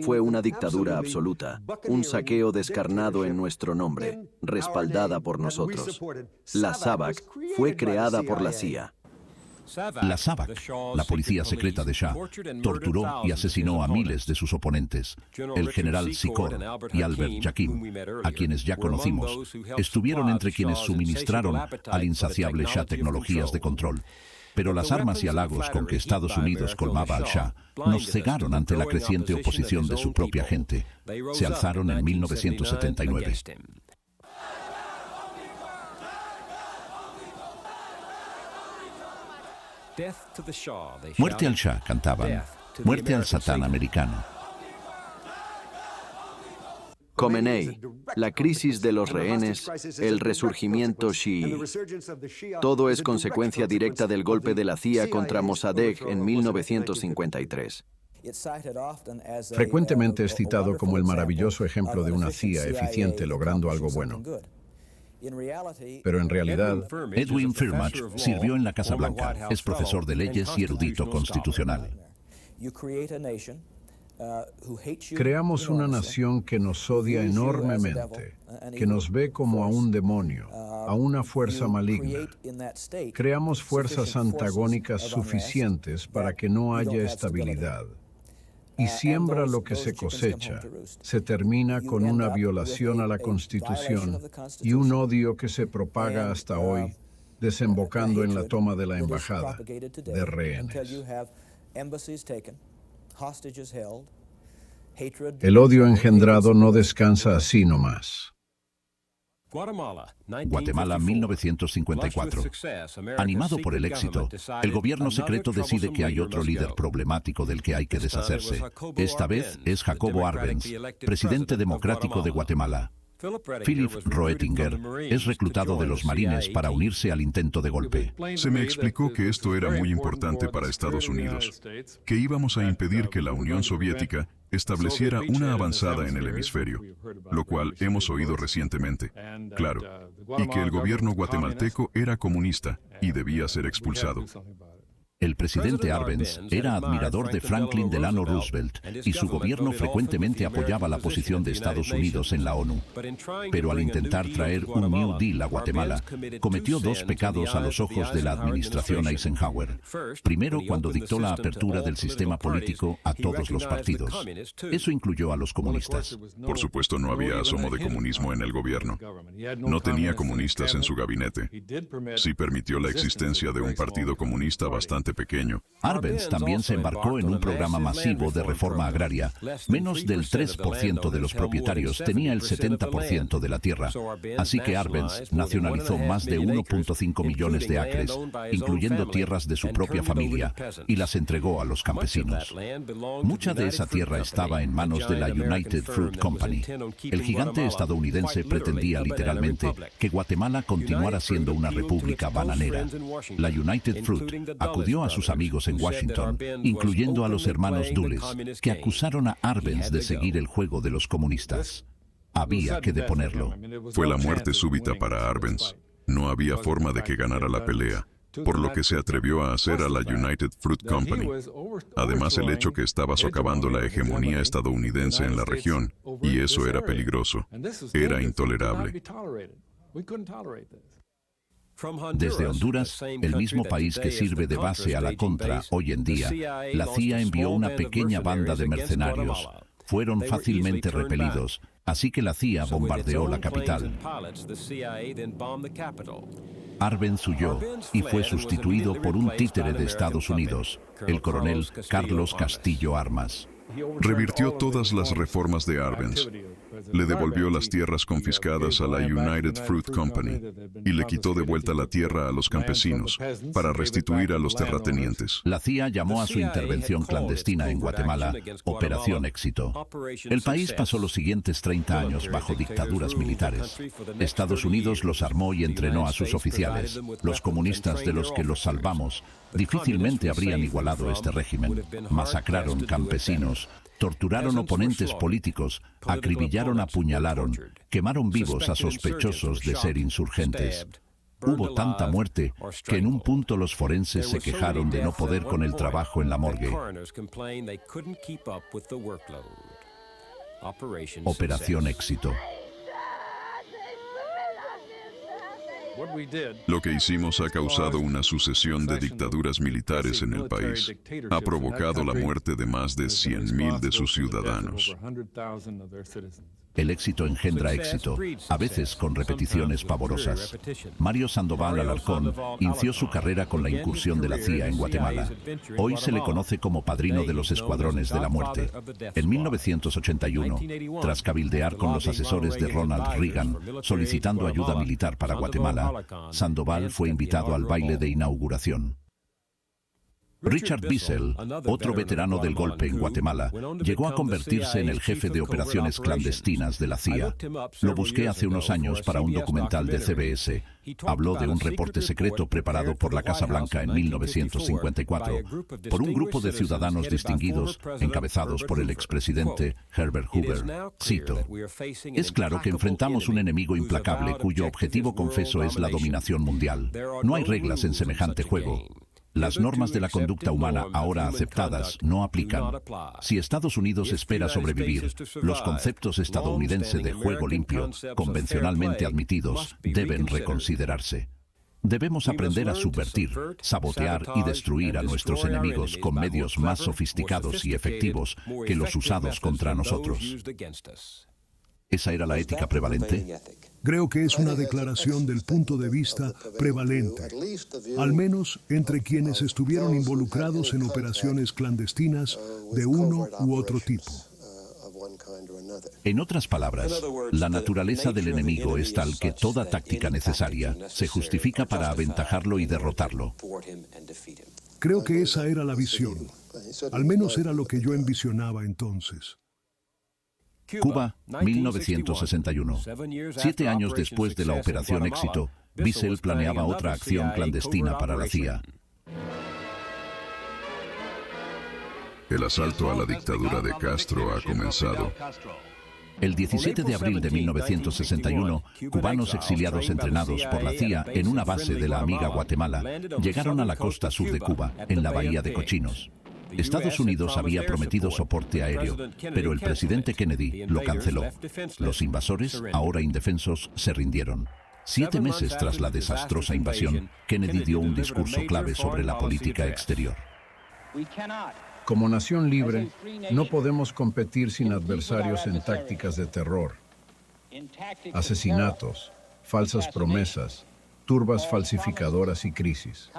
Fue una dictadura absoluta, un saqueo descarnado en nuestro nombre, respaldada por nosotros. La SAVAK fue creada por la CIA. La SAVAK, la policía secreta de Shah, torturó y asesinó a miles de sus oponentes. El general Sikor y Albert Yakim, a quienes ya conocimos, estuvieron entre quienes suministraron al insaciable Shah tecnologías de control. Pero las armas y halagos con que Estados Unidos colmaba al Shah nos cegaron ante la creciente oposición de su propia gente. Se alzaron en 1979. Muerte al Shah, cantaban. Muerte al Satán americano. Khomeini, la crisis de los rehenes, el resurgimiento chií. Todo es consecuencia directa del golpe de la CIA contra Mossadegh en 1953. Frecuentemente es citado como el maravilloso ejemplo de una CIA eficiente logrando algo bueno. Pero en realidad, Edwin Firmach sirvió en la Casa Blanca, es profesor de leyes y erudito constitucional. Creamos una nación que nos odia enormemente, que nos ve como a un demonio, a una fuerza maligna. Creamos fuerzas antagónicas suficientes para que no haya estabilidad. Y siembra lo que se cosecha. Se termina con una violación a la Constitución y un odio que se propaga hasta hoy, desembocando en la toma de la embajada, de rehenes. El odio engendrado no descansa así nomás. Guatemala, 1954. Animado por el éxito, el gobierno secreto decide que hay otro líder problemático del que hay que deshacerse. Esta vez es Jacobo Arbenz, presidente democrático de Guatemala. Philip Roettinger es reclutado de los marines para unirse al intento de golpe. Se me explicó que esto era muy importante para Estados Unidos, que íbamos a impedir que la Unión Soviética estableciera una avanzada en el hemisferio, lo cual hemos oído recientemente, claro, y que el gobierno guatemalteco era comunista y debía ser expulsado. El presidente Arbenz era admirador de Franklin Delano Roosevelt y su gobierno frecuentemente apoyaba la posición de Estados Unidos en la ONU. Pero al intentar traer un New Deal a Guatemala, cometió dos pecados a los ojos de la administración Eisenhower. Primero, cuando dictó la apertura del sistema político a todos los partidos. Eso incluyó a los comunistas. Por supuesto, no había asomo de comunismo en el gobierno. No tenía comunistas en su gabinete. Sí permitió la existencia de un partido comunista bastante pequeño. Arbenz también se embarcó en un programa masivo de reforma agraria. Menos del 3% de los propietarios tenía el 70% de la tierra. Así que Arbenz nacionalizó más de 1.5 millones de acres, incluyendo tierras de su propia familia, y las entregó a los campesinos. Mucha de esa tierra estaba en manos de la United Fruit Company. El gigante estadounidense pretendía literalmente que Guatemala continuara siendo una república bananera. La United Fruit acudió a sus amigos en Washington, incluyendo a los hermanos Dulles, que acusaron a Arbenz de seguir el juego de los comunistas. Había que deponerlo. Fue la muerte súbita para Arbenz. No había forma de que ganara la pelea, por lo que se atrevió a hacer a la United Fruit Company. Además, el hecho que estaba socavando la hegemonía estadounidense en la región, y eso era peligroso. Era intolerable. Desde Honduras, el mismo país que sirve de base a la Contra hoy en día, la CIA envió una pequeña banda de mercenarios. Fueron fácilmente repelidos, así que la CIA bombardeó la capital. Arbenz huyó y fue sustituido por un títere de Estados Unidos, el coronel Carlos Castillo Armas. Revirtió todas las reformas de Arbenz. Le devolvió las tierras confiscadas a la United Fruit Company y le quitó de vuelta la tierra a los campesinos para restituir a los terratenientes. La CIA llamó a su intervención clandestina en Guatemala Operación Éxito. El país pasó los siguientes 30 años bajo dictaduras militares. Estados Unidos los armó y entrenó a sus oficiales. Los comunistas de los que los salvamos difícilmente habrían igualado este régimen. Masacraron campesinos, torturaron oponentes políticos, acribillaron, apuñalaron, quemaron vivos a sospechosos de ser insurgentes. Hubo tanta muerte que en un punto los forenses se quejaron de no poder con el trabajo en la morgue. Operación Éxito. Lo que hicimos ha causado una sucesión de dictaduras militares en el país. Ha provocado la muerte de más de 100,000 de sus ciudadanos. El éxito engendra éxito, a veces con repeticiones pavorosas. Mario Sandoval Alarcón inició su carrera con la incursión de la CIA en Guatemala. Hoy se le conoce como padrino de los escuadrones de la muerte. En 1981, tras cabildear con los asesores de Ronald Reagan, solicitando ayuda militar para Guatemala, Sandoval fue invitado al baile de inauguración. Richard Bissell, otro veterano del golpe en Guatemala, llegó a convertirse en el jefe de operaciones clandestinas de la CIA. Lo busqué hace unos años para un documental de CBS. Habló de un reporte secreto preparado por la Casa Blanca en 1954 por un grupo de ciudadanos distinguidos encabezados por el expresidente Herbert Hoover. Cito: "Es claro que enfrentamos un enemigo implacable cuyo objetivo confeso es la dominación mundial. No hay reglas en semejante juego. Las normas de la conducta humana ahora aceptadas no aplican. Si Estados Unidos espera sobrevivir, los conceptos estadounidenses de juego limpio, convencionalmente admitidos, deben reconsiderarse. Debemos aprender a subvertir, sabotear y destruir a nuestros enemigos con medios más sofisticados y efectivos que los usados contra nosotros". ¿Esa era la ética prevalente? Creo que es una declaración del punto de vista prevalente, al menos entre quienes estuvieron involucrados en operaciones clandestinas de uno u otro tipo. En otras palabras, la naturaleza del enemigo es tal que toda táctica necesaria se justifica para aventajarlo y derrotarlo. Creo que esa era la visión. Al menos era lo que yo envisionaba entonces. Cuba, 1961. 7 años después de la Operación Éxito, Bissell planeaba otra acción clandestina para la CIA. El asalto a la dictadura de Castro ha comenzado. El 17 de abril de 1961, cubanos exiliados entrenados por la CIA en una base de la amiga Guatemala llegaron a la costa sur de Cuba, en la bahía de Cochinos. Estados Unidos había prometido soporte aéreo, pero el presidente Kennedy lo canceló. Los invasores, ahora indefensos, se rindieron. 7 meses tras la desastrosa invasión, Kennedy dio un discurso clave sobre la política exterior. Como nación libre, no podemos competir sin adversarios en tácticas de terror, asesinatos, falsas promesas, turbas falsificadoras y crisis.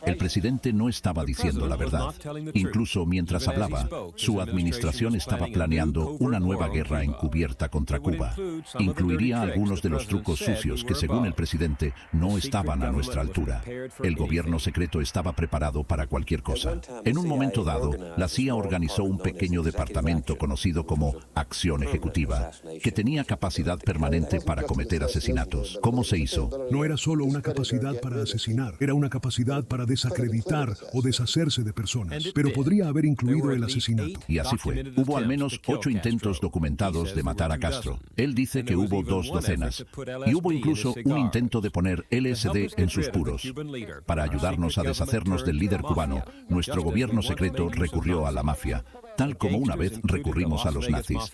El presidente no estaba diciendo la verdad. Incluso mientras hablaba, su administración estaba planeando una nueva guerra encubierta contra Cuba. Incluiría algunos de los trucos sucios que, según el presidente, no estaban a nuestra altura. El gobierno secreto estaba preparado para cualquier cosa. En un momento dado, la CIA organizó un pequeño departamento conocido como Acción Ejecutiva, que tenía capacidad permanente para cometer asesinatos. ¿Cómo se hizo? No era solo una capacidad para asesinar, era una capacidad para desacreditar o deshacerse de personas, pero podría haber incluido el asesinato. Y así fue. Hubo al menos 8 intentos documentados de matar a Castro. Él dice que hubo 2 docenas. Y hubo incluso un intento de poner LSD en sus puros. Para ayudarnos a deshacernos del líder cubano, nuestro gobierno secreto recurrió a la mafia, tal como una vez recurrimos a los nazis.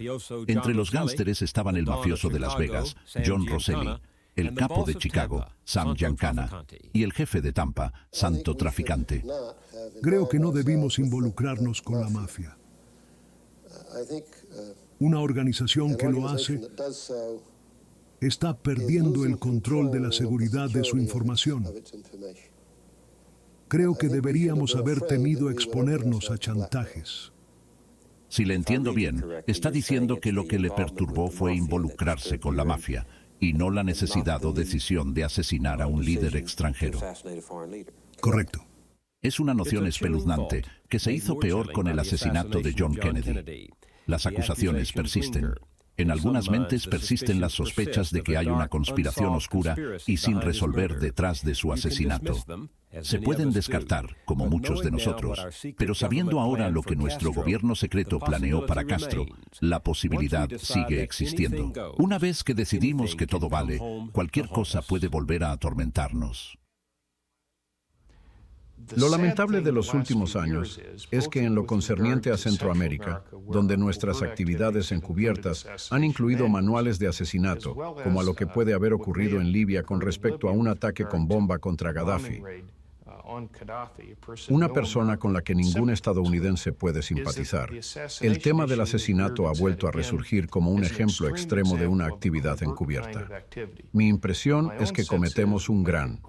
Entre los gánsteres estaban el mafioso de Las Vegas, John Rosselli, el capo de Chicago, Sam Giancana, y el jefe de Tampa, Santo Traficante. Creo que no debimos involucrarnos con la mafia. Una organización que lo hace está perdiendo el control de la seguridad de su información. Creo que deberíamos haber temido exponernos a chantajes. Si le entiendo bien, está diciendo que lo que le perturbó fue involucrarse con la mafia, y no la necesidad o decisión de asesinar a un líder extranjero. Correcto. Es una noción espeluznante que se hizo peor con el asesinato de John Kennedy. Las acusaciones persisten. En algunas mentes persisten las sospechas de que hay una conspiración oscura y sin resolver detrás de su asesinato. Se pueden descartar, como muchos de nosotros, pero sabiendo ahora lo que nuestro gobierno secreto planeó para Castro, la posibilidad sigue existiendo. Una vez que decidimos que todo vale, cualquier cosa puede volver a atormentarnos. Lo lamentable de los últimos años es que en lo concerniente a Centroamérica, donde nuestras actividades encubiertas han incluido manuales de asesinato, como a lo que puede haber ocurrido en Libia con respecto a un ataque con bomba contra Gaddafi, una persona con la que ningún estadounidense puede simpatizar. El tema del asesinato ha vuelto a resurgir como un ejemplo extremo de una actividad encubierta. Mi impresión es que cometemos un gran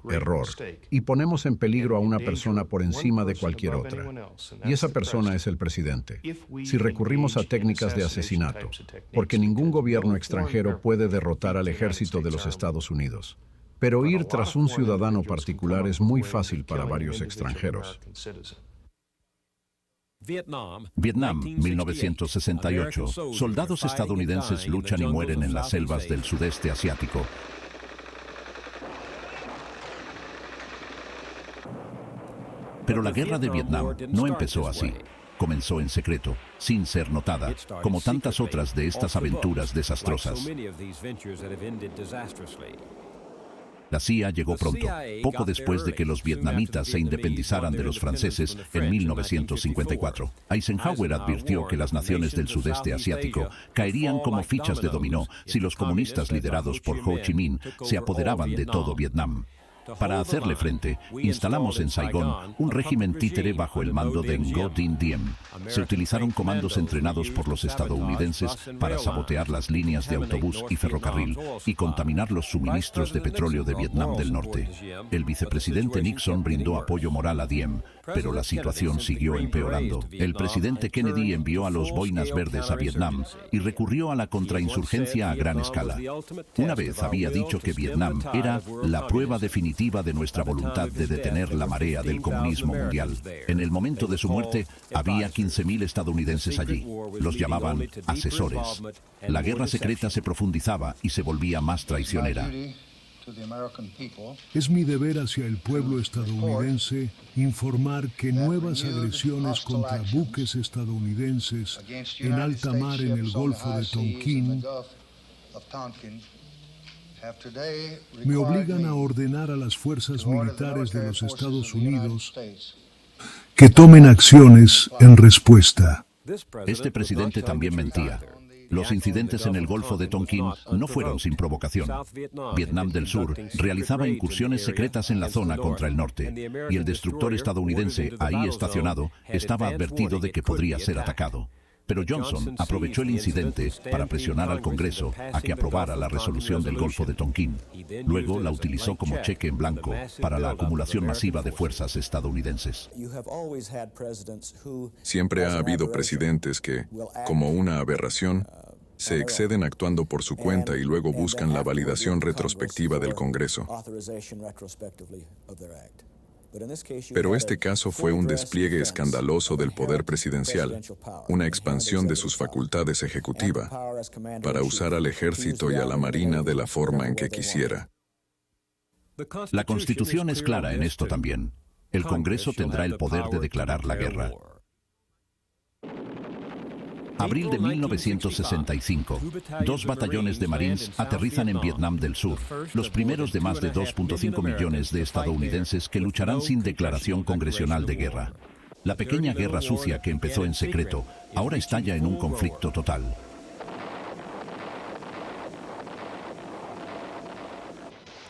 error y ponemos en peligro a una persona por encima de cualquier otra. Y esa persona es el presidente. Si recurrimos a técnicas de asesinato, porque ningún gobierno extranjero puede derrotar al ejército de los Estados Unidos. Pero ir tras un ciudadano particular es muy fácil para varios extranjeros. Vietnam, 1968. Soldados estadounidenses luchan y mueren en las selvas del sudeste asiático. Pero la guerra de Vietnam no empezó así. Comenzó en secreto, sin ser notada, como tantas otras de estas aventuras desastrosas. La CIA llegó pronto, poco después de que los vietnamitas se independizaran de los franceses en 1954. Eisenhower advirtió que las naciones del sudeste asiático caerían como fichas de dominó si los comunistas liderados por Ho Chi Minh se apoderaban de todo Vietnam. Para hacerle frente, instalamos en Saigón un régimen títere bajo el mando de Ngo Dinh Diem. Se utilizaron comandos entrenados por los estadounidenses para sabotear las líneas de autobús y ferrocarril y contaminar los suministros de petróleo de Vietnam del Norte. El vicepresidente Nixon brindó apoyo moral a Diem, pero la situación siguió empeorando. El presidente Kennedy envió a los boinas verdes a Vietnam y recurrió a la contrainsurgencia a gran escala. Una vez había dicho que Vietnam era la prueba definitiva de nuestra voluntad de detener la marea del comunismo mundial. En el momento de su muerte, había 15.000 estadounidenses allí. Los llamaban asesores. La guerra secreta se profundizaba y se volvía más traicionera. Es mi deber hacia el pueblo estadounidense informar que nuevas agresiones contra buques estadounidenses en alta mar en el Golfo de Tonkin me obligan a ordenar a las fuerzas militares de los Estados Unidos que tomen acciones en respuesta. Este presidente también mentía. Los incidentes en el Golfo de Tonkin no fueron sin provocación. Vietnam del Sur realizaba incursiones secretas en la zona contra el norte, y el destructor estadounidense ahí estacionado estaba advertido de que podría ser atacado. Pero Johnson aprovechó el incidente para presionar al Congreso a que aprobara la resolución del Golfo de Tonkin. Luego la utilizó como cheque en blanco para la acumulación masiva de fuerzas estadounidenses. Siempre ha habido presidentes que, como una aberración, se exceden actuando por su cuenta y luego buscan la validación retrospectiva del Congreso. Pero este caso fue un despliegue escandaloso del poder presidencial, una expansión de sus facultades ejecutivas, para usar al ejército y a la marina de la forma en que quisiera. La Constitución es clara en esto también. El Congreso tendrá el poder de declarar la guerra. Abril de 1965, 2 batallones de Marines aterrizan en Vietnam del Sur, los primeros de más de 2.5 millones de estadounidenses que lucharán sin declaración congresional de guerra. La pequeña guerra sucia que empezó en secreto ahora estalla en un conflicto total.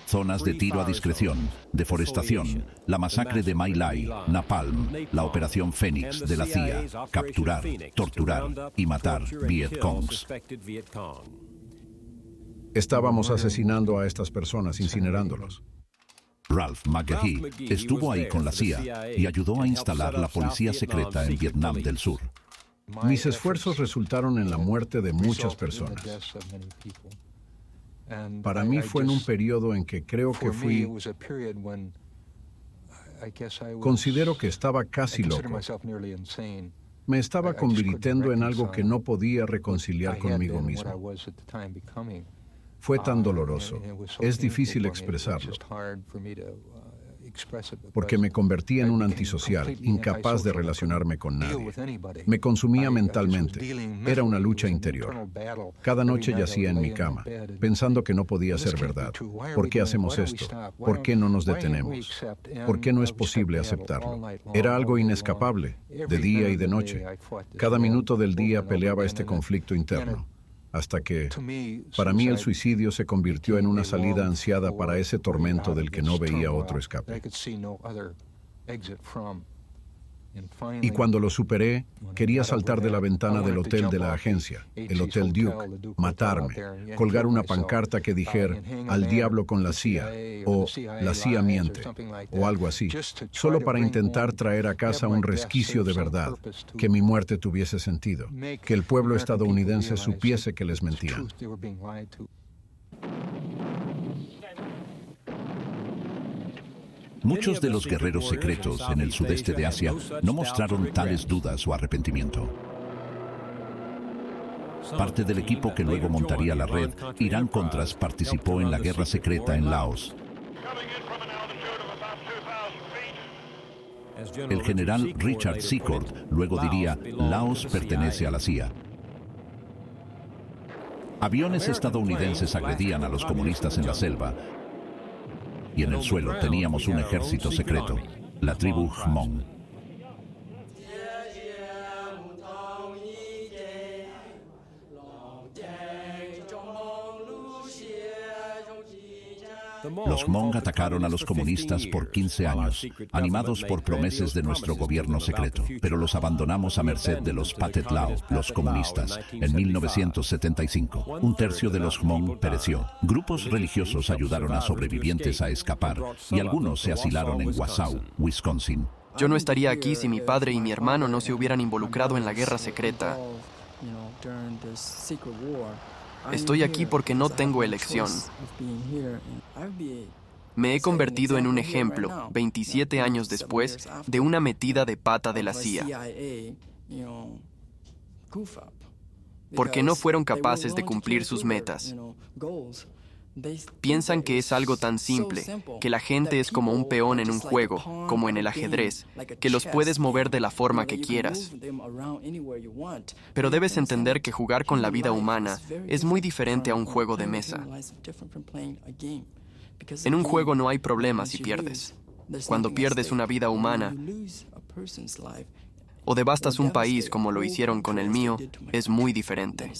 Zonas de tiro a discreción, deforestación, la masacre de My Lai, Napalm, la operación Fénix de la CIA, capturar, torturar y matar Vietcongs. Estábamos asesinando a estas personas, incinerándolos. Ralph McGahee estuvo ahí con la CIA y ayudó a instalar la policía secreta en Vietnam del Sur. Mis esfuerzos resultaron en la muerte de muchas personas. Para mí fue en un periodo en que creo que considero que estaba casi loco. Me estaba convirtiendo en algo que no podía reconciliar conmigo mismo. Fue tan doloroso. Es difícil expresarlo. Porque me convertí en un antisocial, incapaz de relacionarme con nadie. Me consumía mentalmente. Era una lucha interior. Cada noche yacía en mi cama, pensando que no podía ser verdad. ¿Por qué hacemos esto? ¿Por qué no nos detenemos? ¿Por qué no es posible aceptarlo? Era algo inescapable, de día y de noche. Cada minuto del día peleaba este conflicto interno. Hasta que, para mí, el suicidio se convirtió en una salida ansiada para ese tormento del que no veía otro escape. Y cuando lo superé, quería saltar de la ventana del hotel de la agencia, el Hotel Duke, matarme, colgar una pancarta que dijera «Al diablo con la CIA» o «La CIA miente» o algo así, solo para intentar traer a casa un resquicio de verdad, que mi muerte tuviese sentido, que el pueblo estadounidense supiese que les mentían. Muchos de los guerreros secretos en el sudeste de Asia no mostraron tales dudas o arrepentimiento. Parte del equipo que luego montaría la red, Irán Contras, participó en la guerra secreta en Laos. El general Richard Secord luego diría, Laos pertenece a la CIA. Aviones estadounidenses agredían a los comunistas en la selva, y en el suelo teníamos un ejército secreto, la tribu Hmong. Los Hmong atacaron a los comunistas por 15 años, animados por promesas de nuestro gobierno secreto, pero los abandonamos a merced de los Pathet Lao, los comunistas, en 1975. Un tercio de los Hmong pereció. Grupos religiosos ayudaron a sobrevivientes a escapar, y algunos se asilaron en Wausau, Wisconsin. Yo no estaría aquí si mi padre y mi hermano no se hubieran involucrado en la guerra secreta. Estoy aquí porque no tengo elección. Me he convertido en un ejemplo, 27 años después, de una metida de pata de la CIA. Porque no fueron capaces de cumplir sus metas. Piensan que es algo tan simple, que la gente es como un peón en un juego, como en el ajedrez, que los puedes mover de la forma que quieras. Pero debes entender que jugar con la vida humana es muy diferente a un juego de mesa. En un juego no hay problemas si pierdes. Cuando pierdes una vida humana o devastas un país como lo hicieron con el mío, es muy diferente.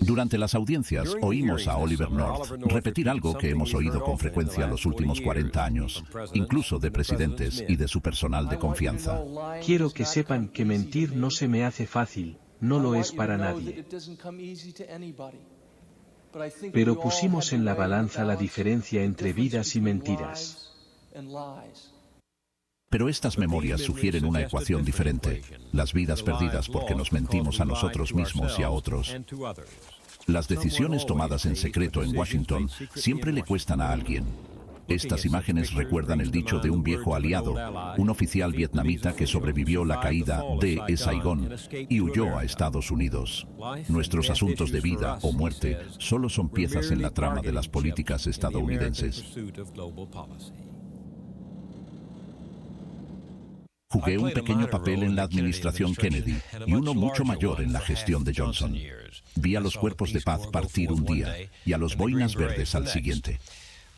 Durante las audiencias oímos a Oliver North repetir algo que hemos oído con frecuencia los últimos 40 años, incluso de presidentes y de su personal de confianza. Quiero que sepan que mentir no se me hace fácil, no lo es para nadie. Pero pusimos en la balanza la diferencia entre vidas y mentiras. Pero estas memorias sugieren una ecuación diferente. Las vidas perdidas porque nos mentimos a nosotros mismos y a otros. Las decisiones tomadas en secreto en Washington siempre le cuestan a alguien. Estas imágenes recuerdan el dicho de un viejo aliado, un oficial vietnamita que sobrevivió la caída de Saigón y huyó a Estados Unidos. Nuestros asuntos de vida o muerte solo son piezas en la trama de las políticas estadounidenses. Jugué un pequeño papel en la administración Kennedy y uno mucho mayor en la gestión de Johnson. Vi a los cuerpos de paz partir un día y a los boinas verdes al siguiente.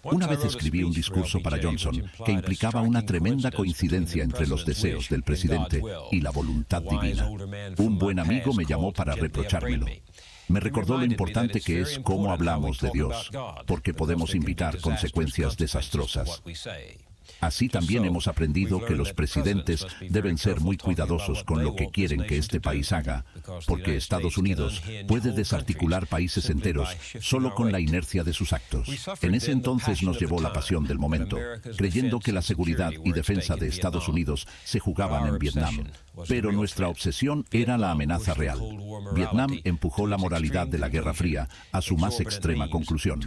Una vez escribí un discurso para Johnson que implicaba una tremenda coincidencia entre los deseos del presidente y la voluntad divina. Un buen amigo me llamó para reprochármelo. Me recordó lo importante que es cómo hablamos de Dios, porque podemos invitar consecuencias desastrosas. Así también hemos aprendido que los presidentes deben ser muy cuidadosos con lo que quieren que este país haga, porque Estados Unidos puede desarticular países enteros solo con la inercia de sus actos. En ese entonces nos llevó la pasión del momento, creyendo que la seguridad y defensa de Estados Unidos se jugaban en Vietnam. Pero nuestra obsesión era la amenaza real. Vietnam empujó la moralidad de la Guerra Fría a su más extrema conclusión.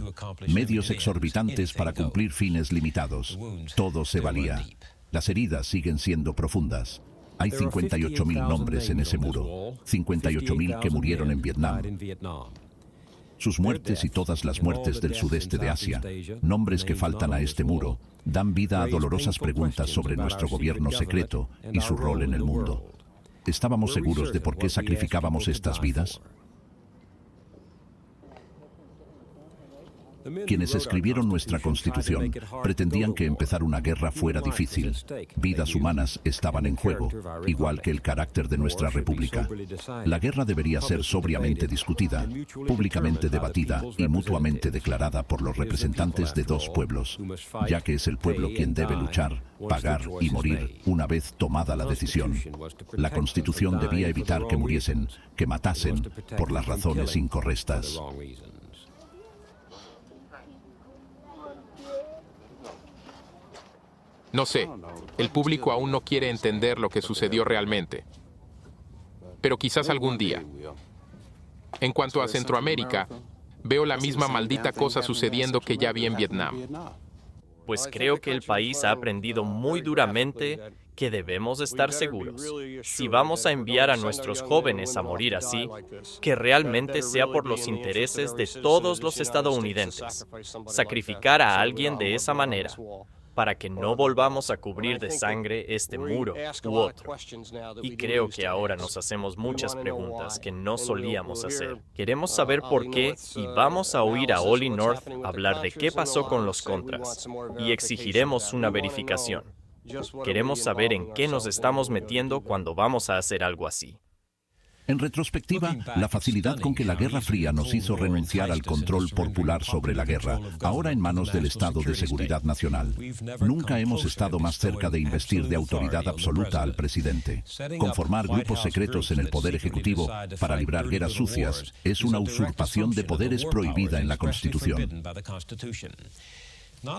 Medios exorbitantes para cumplir fines limitados. Todo se valía. Las heridas siguen siendo profundas. Hay 58.000 nombres en ese muro. 58.000 que murieron en Vietnam. Sus muertes y todas las muertes del sudeste de Asia, nombres que faltan a este muro, dan vida a dolorosas preguntas sobre nuestro gobierno secreto y su rol en el mundo. ¿Estábamos seguros de por qué sacrificábamos estas vidas? Quienes escribieron nuestra Constitución pretendían que empezar una guerra fuera difícil. Vidas humanas estaban en juego, igual que el carácter de nuestra república. La guerra debería ser sobriamente discutida, públicamente debatida y mutuamente declarada por los representantes de dos pueblos, ya que es el pueblo quien debe luchar, pagar y morir una vez tomada la decisión. La Constitución debía evitar que muriesen, que matasen, por las razones incorrectas. No sé, el público aún no quiere entender lo que sucedió realmente. Pero quizás algún día. En cuanto a Centroamérica, veo la misma maldita cosa sucediendo que ya vi en Vietnam. Pues creo que el país ha aprendido muy duramente que debemos estar seguros. Si vamos a enviar a nuestros jóvenes a morir así, que realmente sea por los intereses de todos los estadounidenses. Sacrificar a alguien de esa manera, para que no volvamos a cubrir de sangre este muro u otro. Y creo que ahora nos hacemos muchas preguntas que no solíamos hacer. Queremos saber por qué y vamos a oír a Ollie North hablar de qué pasó con los contras y exigiremos una verificación. Queremos saber en qué nos estamos metiendo cuando vamos a hacer algo así. En retrospectiva, la facilidad con que la Guerra Fría nos hizo renunciar al control popular sobre la guerra, ahora en manos del Estado de Seguridad Nacional. Nunca hemos estado más cerca de investir de autoridad absoluta al presidente. Conformar grupos secretos en el Poder Ejecutivo para librar guerras sucias es una usurpación de poderes prohibida en la Constitución.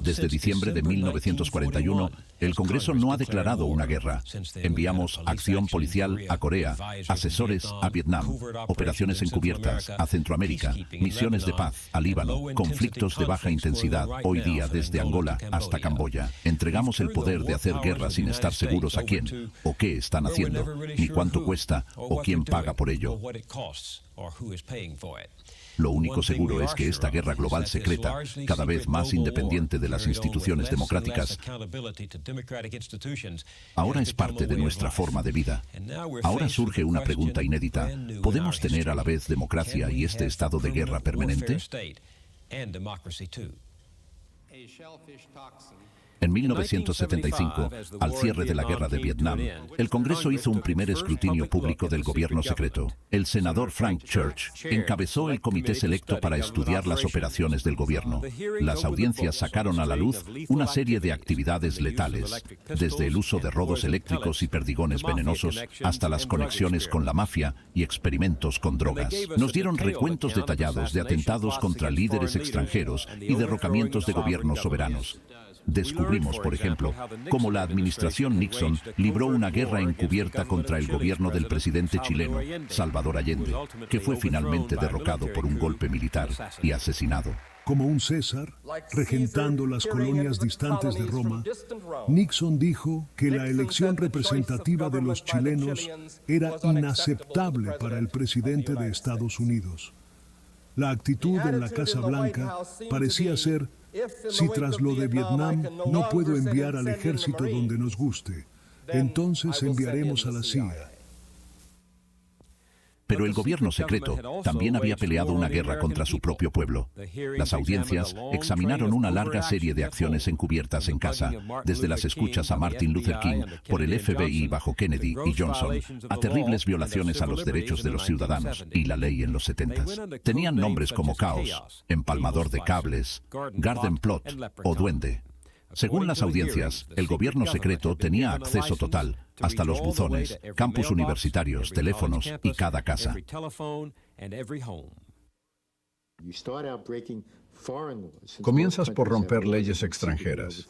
Desde diciembre de 1941, el Congreso no ha declarado una guerra. Enviamos acción policial a Corea, asesores a Vietnam, operaciones encubiertas a Centroamérica, misiones de paz a Líbano, conflictos de baja intensidad, hoy día desde Angola hasta Camboya. Entregamos el poder de hacer guerra sin estar seguros a quién o qué están haciendo, ni cuánto cuesta o quién paga por ello. Lo único seguro es que esta guerra global secreta, cada vez más independiente de las instituciones democráticas, ahora es parte de nuestra forma de vida. Ahora surge una pregunta inédita. ¿Podemos tener a la vez democracia y este estado de guerra permanente? En 1975, al cierre de la guerra de Vietnam, el Congreso hizo un primer escrutinio público del gobierno secreto. El senador Frank Church encabezó el comité selecto para estudiar las operaciones del gobierno. Las audiencias sacaron a la luz una serie de actividades letales, desde el uso de rodos eléctricos y perdigones venenosos hasta las conexiones con la mafia y experimentos con drogas. Nos dieron recuentos detallados de atentados contra líderes extranjeros y derrocamientos de gobiernos soberanos. Descubrimos, por ejemplo, cómo la administración Nixon libró una guerra encubierta contra el gobierno del presidente chileno, Salvador Allende, que fue finalmente derrocado por un golpe militar y asesinado. Como un César, regentando las colonias distantes de Roma, Nixon dijo que la elección representativa de los chilenos era inaceptable para el presidente de Estados Unidos. La actitud en la Casa Blanca parecía ser: si tras lo de Vietnam no puedo enviar al ejército donde nos guste, entonces enviaremos a la CIA. Pero el gobierno secreto también había peleado una guerra contra su propio pueblo. Las audiencias examinaron una larga serie de acciones encubiertas en casa, desde las escuchas a Martin Luther King por el FBI bajo Kennedy y Johnson, a terribles violaciones a los derechos de los ciudadanos y la ley en los 70s. Tenían nombres como Caos, Empalmador de Cables, Garden Plot o Duende. Según las audiencias, el gobierno secreto tenía acceso total hasta los buzones, campus universitarios, teléfonos y cada casa. Comienzas por romper leyes extranjeras,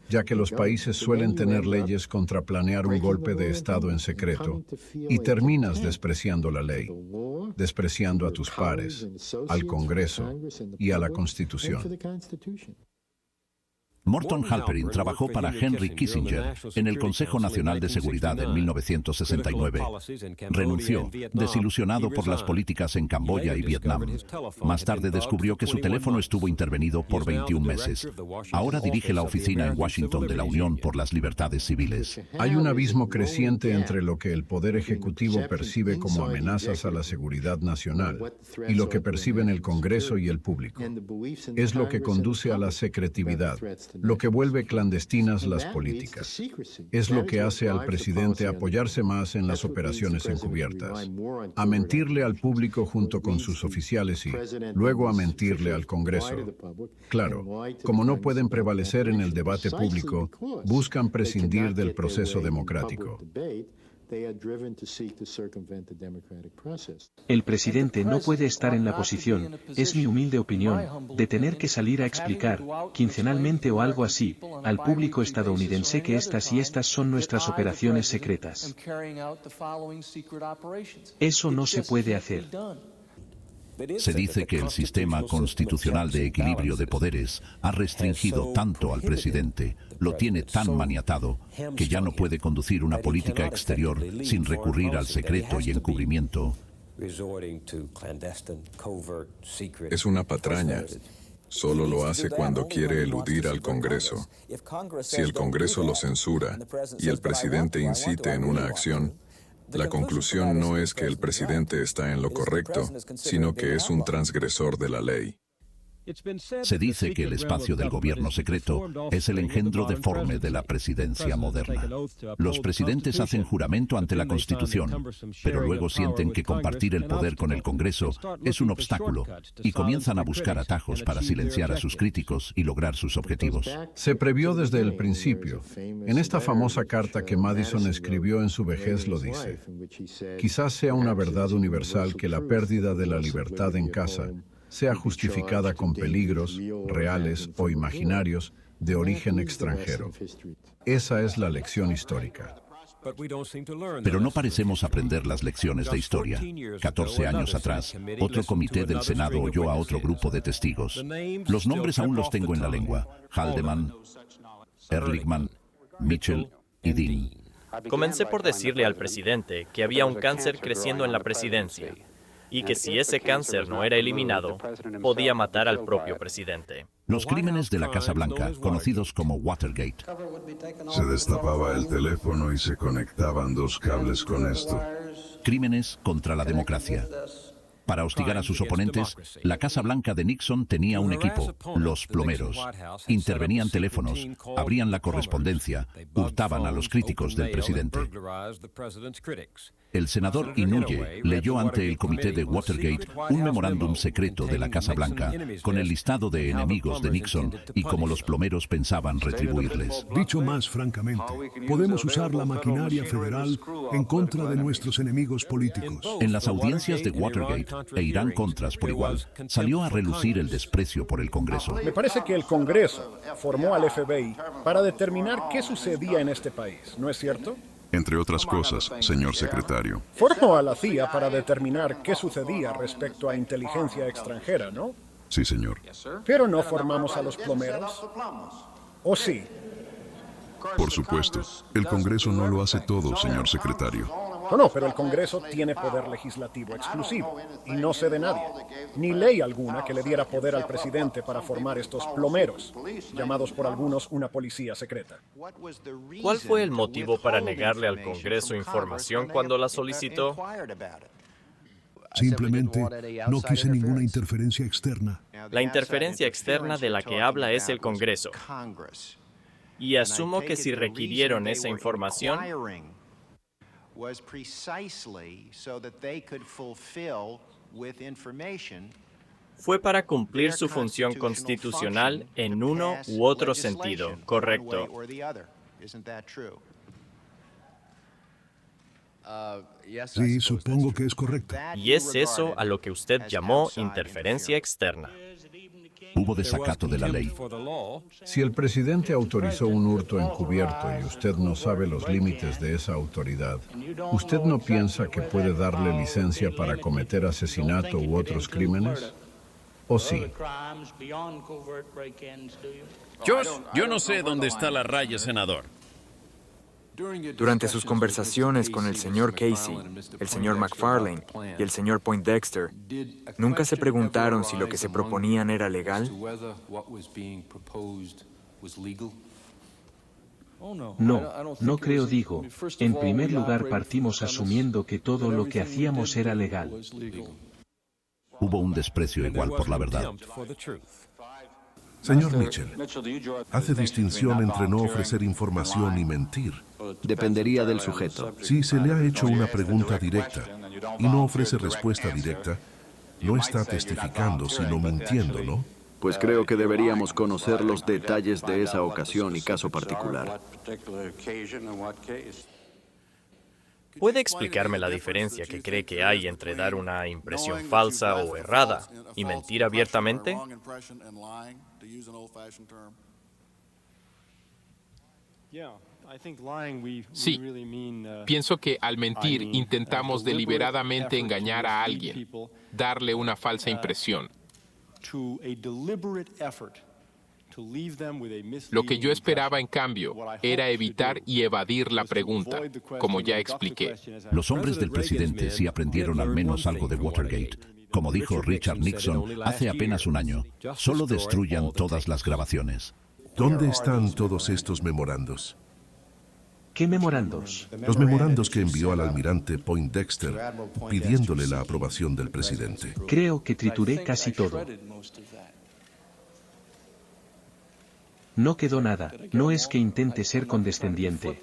ya que los países suelen tener leyes contra planear un golpe de Estado en secreto, y terminas despreciando la ley, despreciando a tus pares, al Congreso y a la Constitución. Morton Halperin trabajó para Henry Kissinger en el Consejo Nacional de Seguridad en 1969. Renunció, desilusionado por las políticas en Camboya y Vietnam. Más tarde descubrió que su teléfono estuvo intervenido por 21 meses. Ahora dirige la oficina en Washington de la Unión por las Libertades Civiles. Hay un abismo creciente entre lo que el Poder Ejecutivo percibe como amenazas a la seguridad nacional y lo que perciben el Congreso y el público. Es lo que conduce a la secretividad, lo que vuelve clandestinas las políticas. Es lo que hace al presidente apoyarse más en las operaciones encubiertas, a mentirle al público junto con sus oficiales y luego a mentirle al Congreso. Claro, como no pueden prevalecer en el debate público, buscan prescindir del proceso democrático. El presidente no puede estar en la posición, es mi humilde opinión, de tener que salir a explicar, quincenalmente o algo así, al público estadounidense que estas y estas son nuestras operaciones secretas. Eso no se puede hacer. Se dice que el sistema constitucional de equilibrio de poderes ha restringido tanto al presidente, lo tiene tan maniatado, que ya no puede conducir una política exterior sin recurrir al secreto y encubrimiento. Es una patraña. Solo lo hace cuando quiere eludir al Congreso. Si el Congreso lo censura y el presidente incite en una acción, la conclusión no es que el presidente está en lo correcto, sino que es un transgresor de la ley. Se dice que el espacio del gobierno secreto es el engendro deforme de la presidencia moderna. Los presidentes hacen juramento ante la Constitución, pero luego sienten que compartir el poder con el Congreso es un obstáculo y comienzan a buscar atajos para silenciar a sus críticos y lograr sus objetivos. Se previó desde el principio. En esta famosa carta que Madison escribió en su vejez lo dice. Quizás sea una verdad universal que la pérdida de la libertad en casa sea justificada con peligros, reales o imaginarios, de origen extranjero. Esa es la lección histórica. Pero no parecemos aprender las lecciones de historia. 14 años atrás, otro comité del Senado oyó a otro grupo de testigos. Los nombres aún los tengo en la lengua: Haldeman, Ehrlichman, Mitchell y Dean. Comencé por decirle al presidente que había un cáncer creciendo en la presidencia. y que si ese cáncer no era eliminado, podía matar al propio presidente. Los crímenes de la Casa Blanca, conocidos como Watergate. Se destapaba el teléfono y se conectaban dos cables con esto. Crímenes contra la democracia. Para hostigar a sus oponentes, la Casa Blanca de Nixon tenía un equipo, los plomeros. Intervenían teléfonos, abrían la correspondencia, hurtaban a los críticos del presidente. El senador Inouye leyó ante el comité de Watergate un memorándum secreto de la Casa Blanca con el listado de enemigos de Nixon y cómo los plomeros pensaban retribuirles. Dicho más francamente, podemos usar la maquinaria federal en contra de nuestros enemigos políticos. En las audiencias de Watergate e Irán-Contras por igual, salió a relucir el desprecio por el Congreso. Me parece que el Congreso formó al FBI para determinar qué sucedía en este país, ¿no es cierto? Entre otras cosas, señor secretario. Formó a la CIA para determinar qué sucedía respecto a inteligencia extranjera, ¿no? Sí, señor. Pero no formamos a los plomeros. ¿O sí? Por supuesto. El Congreso no lo hace todo, señor secretario. No, pero el Congreso tiene poder legislativo exclusivo y no sé de nadie, ni ley alguna que le diera poder al presidente para formar estos plomeros, llamados por algunos una policía secreta. ¿Cuál fue el motivo para negarle al Congreso información cuando la solicitó? Simplemente no quise ninguna interferencia externa. La interferencia externa de la que habla es el Congreso. Y asumo que si requirieron esa información, fue para cumplir su función constitucional en uno u otro sentido, ¿correcto? Sí, supongo que es correcto. Y es eso a lo que usted llamó interferencia externa. Hubo desacato de la ley. Si el presidente autorizó un hurto encubierto y usted no sabe los límites de esa autoridad, ¿usted no piensa que puede darle licencia para cometer asesinato u otros crímenes? ¿O sí? Yo no sé dónde está la raya, senador. Durante sus conversaciones con el señor Casey, el señor McFarlane y el señor Poindexter, ¿nunca se preguntaron si lo que se proponían era legal? No creo, digo. En primer lugar, partimos asumiendo que todo lo que hacíamos era legal. Hubo un desprecio igual por la verdad. Señor Mitchell, ¿hace distinción entre no ofrecer información y mentir? Dependería del sujeto. Si se le ha hecho una pregunta directa y no ofrece respuesta directa, no está testificando, sino mintiendo, ¿no? Pues creo que deberíamos conocer los detalles de esa ocasión y caso particular. ¿Puede explicarme la diferencia que cree que hay entre dar una impresión falsa o errada y mentir abiertamente? Sí, pienso que al mentir intentamos deliberadamente engañar a alguien, darle una falsa impresión. Lo que yo esperaba, en cambio, era evitar y evadir la pregunta, como ya expliqué. Los hombres del presidente sí aprendieron al menos algo de Watergate. Como dijo Richard Nixon hace apenas un año, solo destruyan todas las grabaciones. ¿Dónde están todos estos memorandos? ¿Qué memorandos? Los memorandos que envió al almirante Poindexter pidiéndole la aprobación del presidente. Creo que trituré casi todo. No quedó nada. No es que intente ser condescendiente.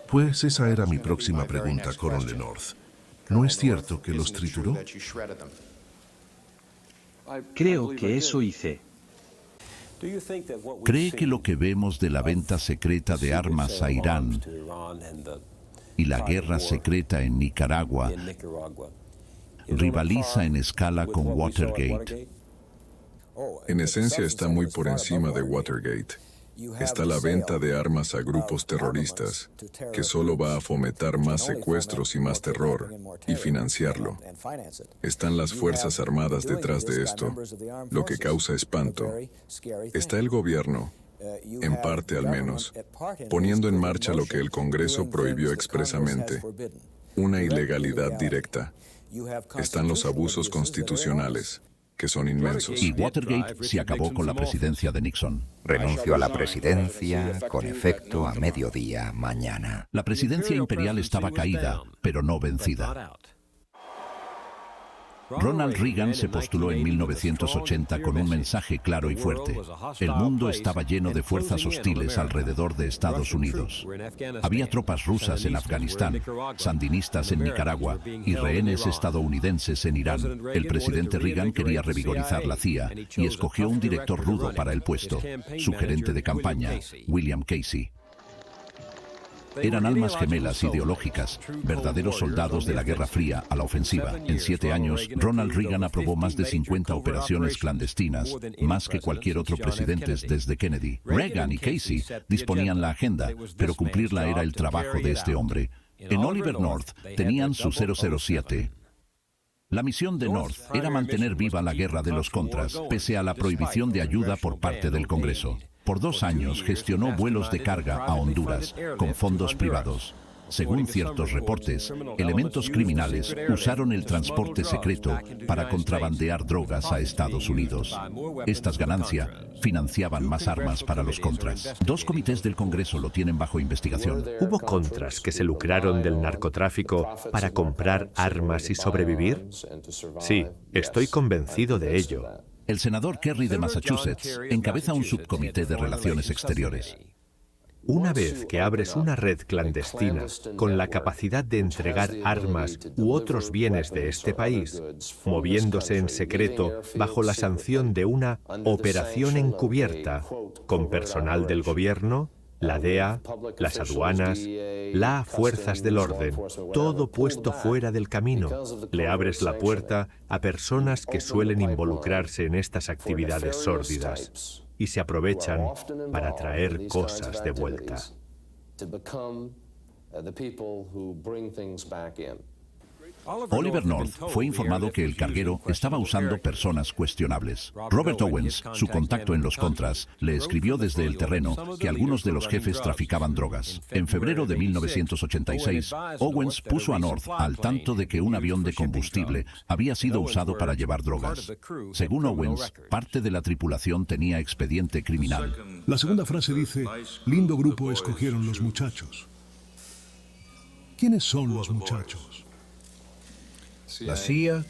Pues esa era mi próxima pregunta, Coronel North. ¿No es cierto que los trituró? Creo que eso hice. ¿Cree que lo que vemos de la venta secreta de armas a Irán y la guerra secreta en Nicaragua rivaliza en escala con Watergate? En esencia está muy por encima de Watergate. Está la venta de armas a grupos terroristas, que solo va a fomentar más secuestros y más terror, y financiarlo. Están las Fuerzas Armadas detrás de esto, lo que causa espanto. Está el gobierno, en parte al menos, poniendo en marcha lo que el Congreso prohibió expresamente, una ilegalidad directa. Están los abusos constitucionales, que son inmensos. Y Watergate se acabó con la presidencia de Nixon. Renuncio a la presidencia con efecto a mediodía mañana. La presidencia imperial estaba caída, pero no vencida. Ronald Reagan se postuló en 1980 con un mensaje claro y fuerte. El mundo estaba lleno de fuerzas hostiles alrededor de Estados Unidos. Había tropas rusas en Afganistán, sandinistas en Nicaragua y rehenes estadounidenses en Irán. El presidente Reagan quería revigorizar la CIA y escogió un director rudo para el puesto, su gerente de campaña, William Casey. Eran almas gemelas ideológicas, verdaderos soldados de la Guerra Fría a la ofensiva. En 7 años, Ronald Reagan aprobó más de 50 operaciones clandestinas, más que cualquier otro presidente desde Kennedy. Reagan y Casey disponían la agenda, pero cumplirla era el trabajo de este hombre. En Oliver North tenían su 007. La misión de North era mantener viva la guerra de los Contras, pese a la prohibición de ayuda por parte del Congreso. Por 2 años gestionó vuelos de carga a Honduras con fondos privados. Según ciertos reportes, elementos criminales usaron el transporte secreto para contrabandear drogas a Estados Unidos. Estas ganancias financiaban más armas para los Contras. 2 comités del Congreso lo tienen bajo investigación. ¿Hubo Contras que se lucraron del narcotráfico para comprar armas y sobrevivir? Sí, estoy convencido de ello. El senador Kerry de Massachusetts encabeza un subcomité de Relaciones Exteriores. Una vez que abres una red clandestina con la capacidad de entregar armas u otros bienes de este país, moviéndose en secreto bajo la sanción de una operación encubierta con personal del gobierno, la DEA, las aduanas, las fuerzas del orden, todo puesto fuera del camino, le abres la puerta a personas que suelen involucrarse en estas actividades sórdidas y se aprovechan para traer cosas de vuelta. Oliver North fue informado que el carguero estaba usando personas cuestionables. Robert Owens, su contacto en los Contras, le escribió desde el terreno que algunos de los jefes traficaban drogas. En febrero de 1986, Owens puso a North al tanto de que un avión de combustible había sido usado para llevar drogas. Según Owens, parte de la tripulación tenía expediente criminal. La segunda frase dice, lindo grupo escogieron los muchachos. ¿Quiénes son los muchachos? La CIA.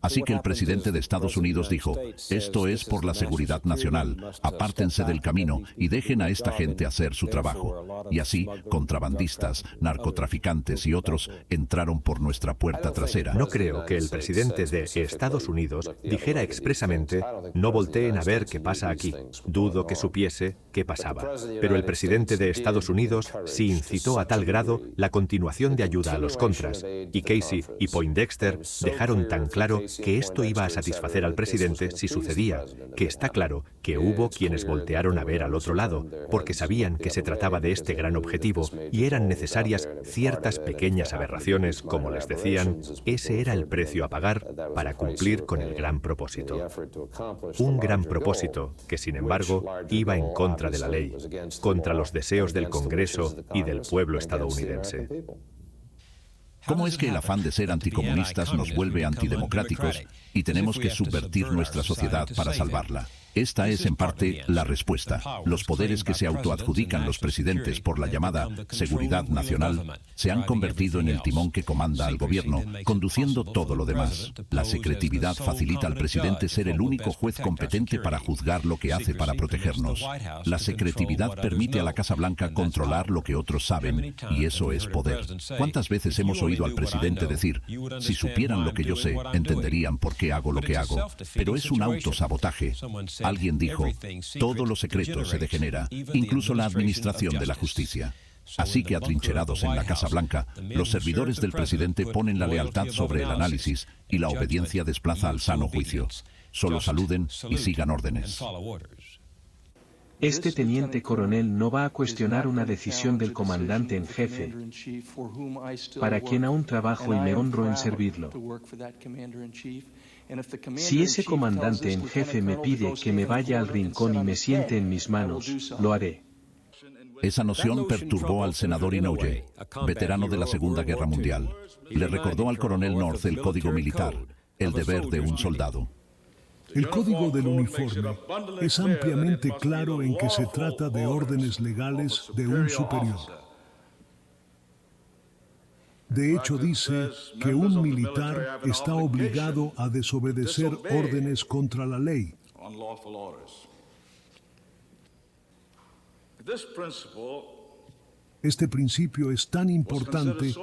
Así que el presidente de Estados Unidos dijo, esto es por la seguridad nacional, apártense del camino y dejen a esta gente hacer su trabajo. Y así, contrabandistas, narcotraficantes y otros entraron por nuestra puerta trasera. No creo que el presidente de Estados Unidos dijera expresamente, no volteen a ver qué pasa aquí. Dudo que supiese qué pasaba. Pero el presidente de Estados Unidos sí incitó a tal grado la continuación de ayuda a los Contras, y Casey y Poindexter dejaron tan claro que esto iba a satisfacer al presidente si sucedía, que está claro que hubo quienes voltearon a ver al otro lado, porque sabían que se trataba de este gran objetivo y eran necesarias ciertas pequeñas aberraciones, como les decían, ese era el precio a pagar para cumplir con el gran propósito. Un gran propósito que, sin embargo, iba en contra de la ley, contra los deseos del Congreso y del pueblo estadounidense. ¿Cómo es que el afán de ser anticomunistas nos vuelve antidemocráticos y tenemos que subvertir nuestra sociedad para salvarla? Esta es, en parte, la respuesta. Los poderes que se autoadjudican los presidentes por la llamada seguridad nacional se han convertido en el timón que comanda al gobierno, conduciendo todo lo demás. La secretividad facilita al presidente ser el único juez competente para juzgar lo que hace para protegernos. La secretividad permite a la Casa Blanca controlar lo que otros saben, y eso es poder. ¿Cuántas veces hemos oído al presidente decir, si supieran lo que yo sé, entenderían por qué hago lo que hago? Pero es un autosabotaje. Alguien dijo, todo lo secreto se degenera, incluso la administración de la justicia. Así que atrincherados en la Casa Blanca, los servidores del presidente ponen la lealtad sobre el análisis y la obediencia desplaza al sano juicio. Solo saluden y sigan órdenes. Este teniente coronel no va a cuestionar una decisión del comandante en jefe, para quien aún trabajo y me honro en servirlo. Si ese comandante en jefe me pide que me vaya al rincón y me siente en mis manos, lo haré. Esa noción perturbó al senador Inouye, veterano de la Segunda Guerra Mundial. Le recordó al coronel North el código militar, el deber de un soldado. El código del uniforme es ampliamente claro en que se trata de órdenes legales de un superior. De hecho, dice que un militar está obligado a desobedecer órdenes contra la ley. Este principio es tan importante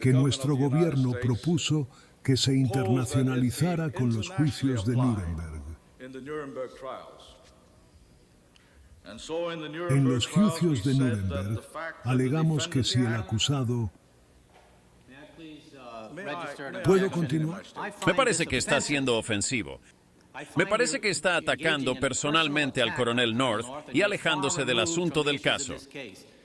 que nuestro gobierno propuso que se internacionalizara con los juicios de Nuremberg. En los juicios de Nuremberg, alegamos que si el acusado... ¿Puedo continuar? Me parece que está siendo ofensivo. Me parece que está atacando personalmente al coronel North y alejándose del asunto del caso.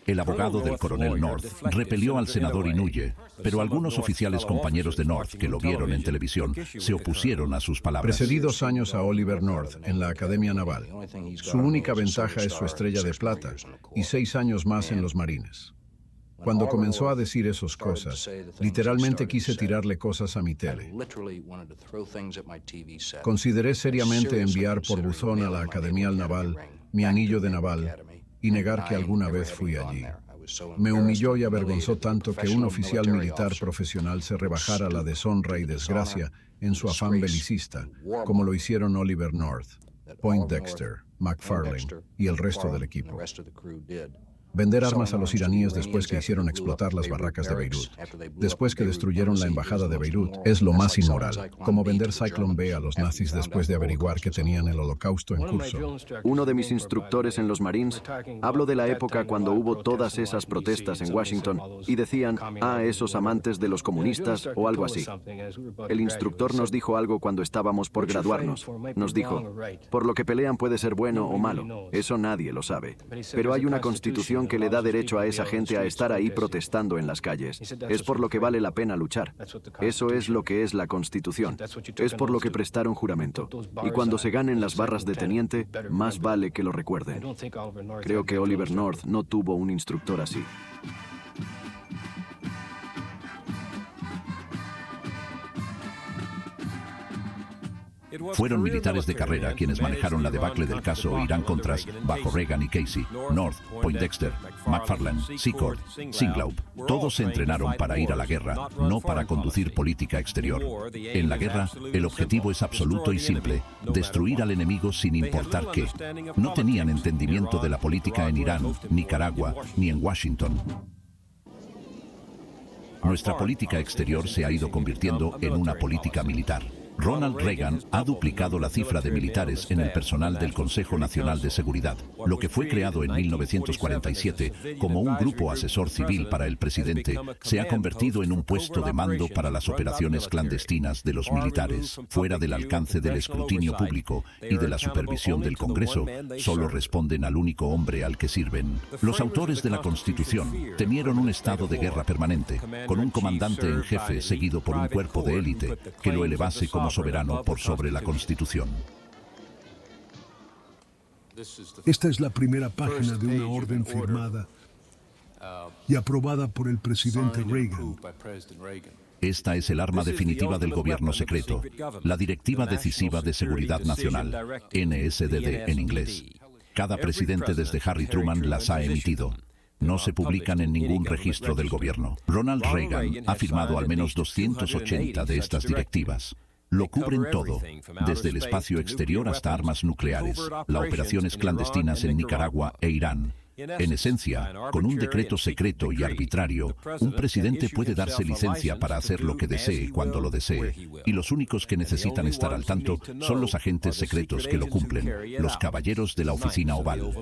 El abogado del coronel North repelió al senador Inouye, pero algunos oficiales compañeros de North que lo vieron en televisión se opusieron a sus palabras. Precedí 2 años a Oliver North en la Academia Naval. Su única ventaja es su estrella de plata y 6 años más en los Marines. Cuando comenzó a decir esas cosas, literalmente quise tirarle cosas a mi tele. Consideré seriamente enviar por buzón a la Academia Naval mi anillo de naval y negar que alguna vez fui allí. Me humilló y avergonzó tanto que un oficial militar profesional se rebajara la deshonra y desgracia en su afán belicista, como lo hicieron Oliver North, Poindexter, McFarlane y el resto del equipo. Vender armas a los iraníes después que hicieron explotar las barracas de Beirut, después que destruyeron la embajada de Beirut, es lo más inmoral, como vender Zyklon B a los nazis después de averiguar que tenían el holocausto en curso. Uno de mis instructores en los Marines habló de la época cuando hubo todas esas protestas en Washington y decían, esos amantes de los comunistas o algo así. El instructor nos dijo algo cuando estábamos por graduarnos. Nos dijo, por lo que pelean puede ser bueno o malo, eso nadie lo sabe, pero hay una constitución que le da derecho a esa gente a estar ahí protestando en las calles. Es por lo que vale la pena luchar. Eso es lo que es la Constitución. Es por lo que prestaron juramento. Y cuando se ganen las barras de teniente, más vale que lo recuerden. Creo que Oliver North no tuvo un instructor así. Fueron militares de carrera quienes manejaron la debacle del caso Irán-Contras bajo Reagan y Casey, North, Poindexter, McFarlane, Secord, Singlaub. Todos se entrenaron para ir a la guerra, no para conducir política exterior. En la guerra, el objetivo es absoluto y simple, destruir al enemigo sin importar qué. No tenían entendimiento de la política en Irán, Nicaragua, ni en Washington. Nuestra política exterior se ha ido convirtiendo en una política militar. Ronald Reagan ha duplicado la cifra de militares en el personal del Consejo Nacional de Seguridad, lo que fue creado en 1947 como un grupo asesor civil para el presidente, se ha convertido en un puesto de mando para las operaciones clandestinas de los militares. Fuera del alcance del escrutinio público y de la supervisión del Congreso, solo responden al único hombre al que sirven. Los autores de la Constitución temieron un estado de guerra permanente, con un comandante en jefe seguido por un cuerpo de élite que lo elevase como soberano por sobre la Constitución. Esta es la primera página de una orden firmada y aprobada por el presidente Reagan. Esta es el arma definitiva del gobierno secreto, la Directiva Decisiva de Seguridad Nacional, NSDD en inglés. Cada presidente desde Harry Truman las ha emitido. No se publican en ningún registro del gobierno. Ronald Reagan ha firmado al menos 280 de estas directivas. Lo cubren todo, desde el espacio exterior hasta armas nucleares, las operaciones clandestinas en Nicaragua e Irán. En esencia, con un decreto secreto y arbitrario, un presidente puede darse licencia para hacer lo que desee cuando lo desee, y los únicos que necesitan estar al tanto son los agentes secretos que lo cumplen, los caballeros de la Oficina Oval.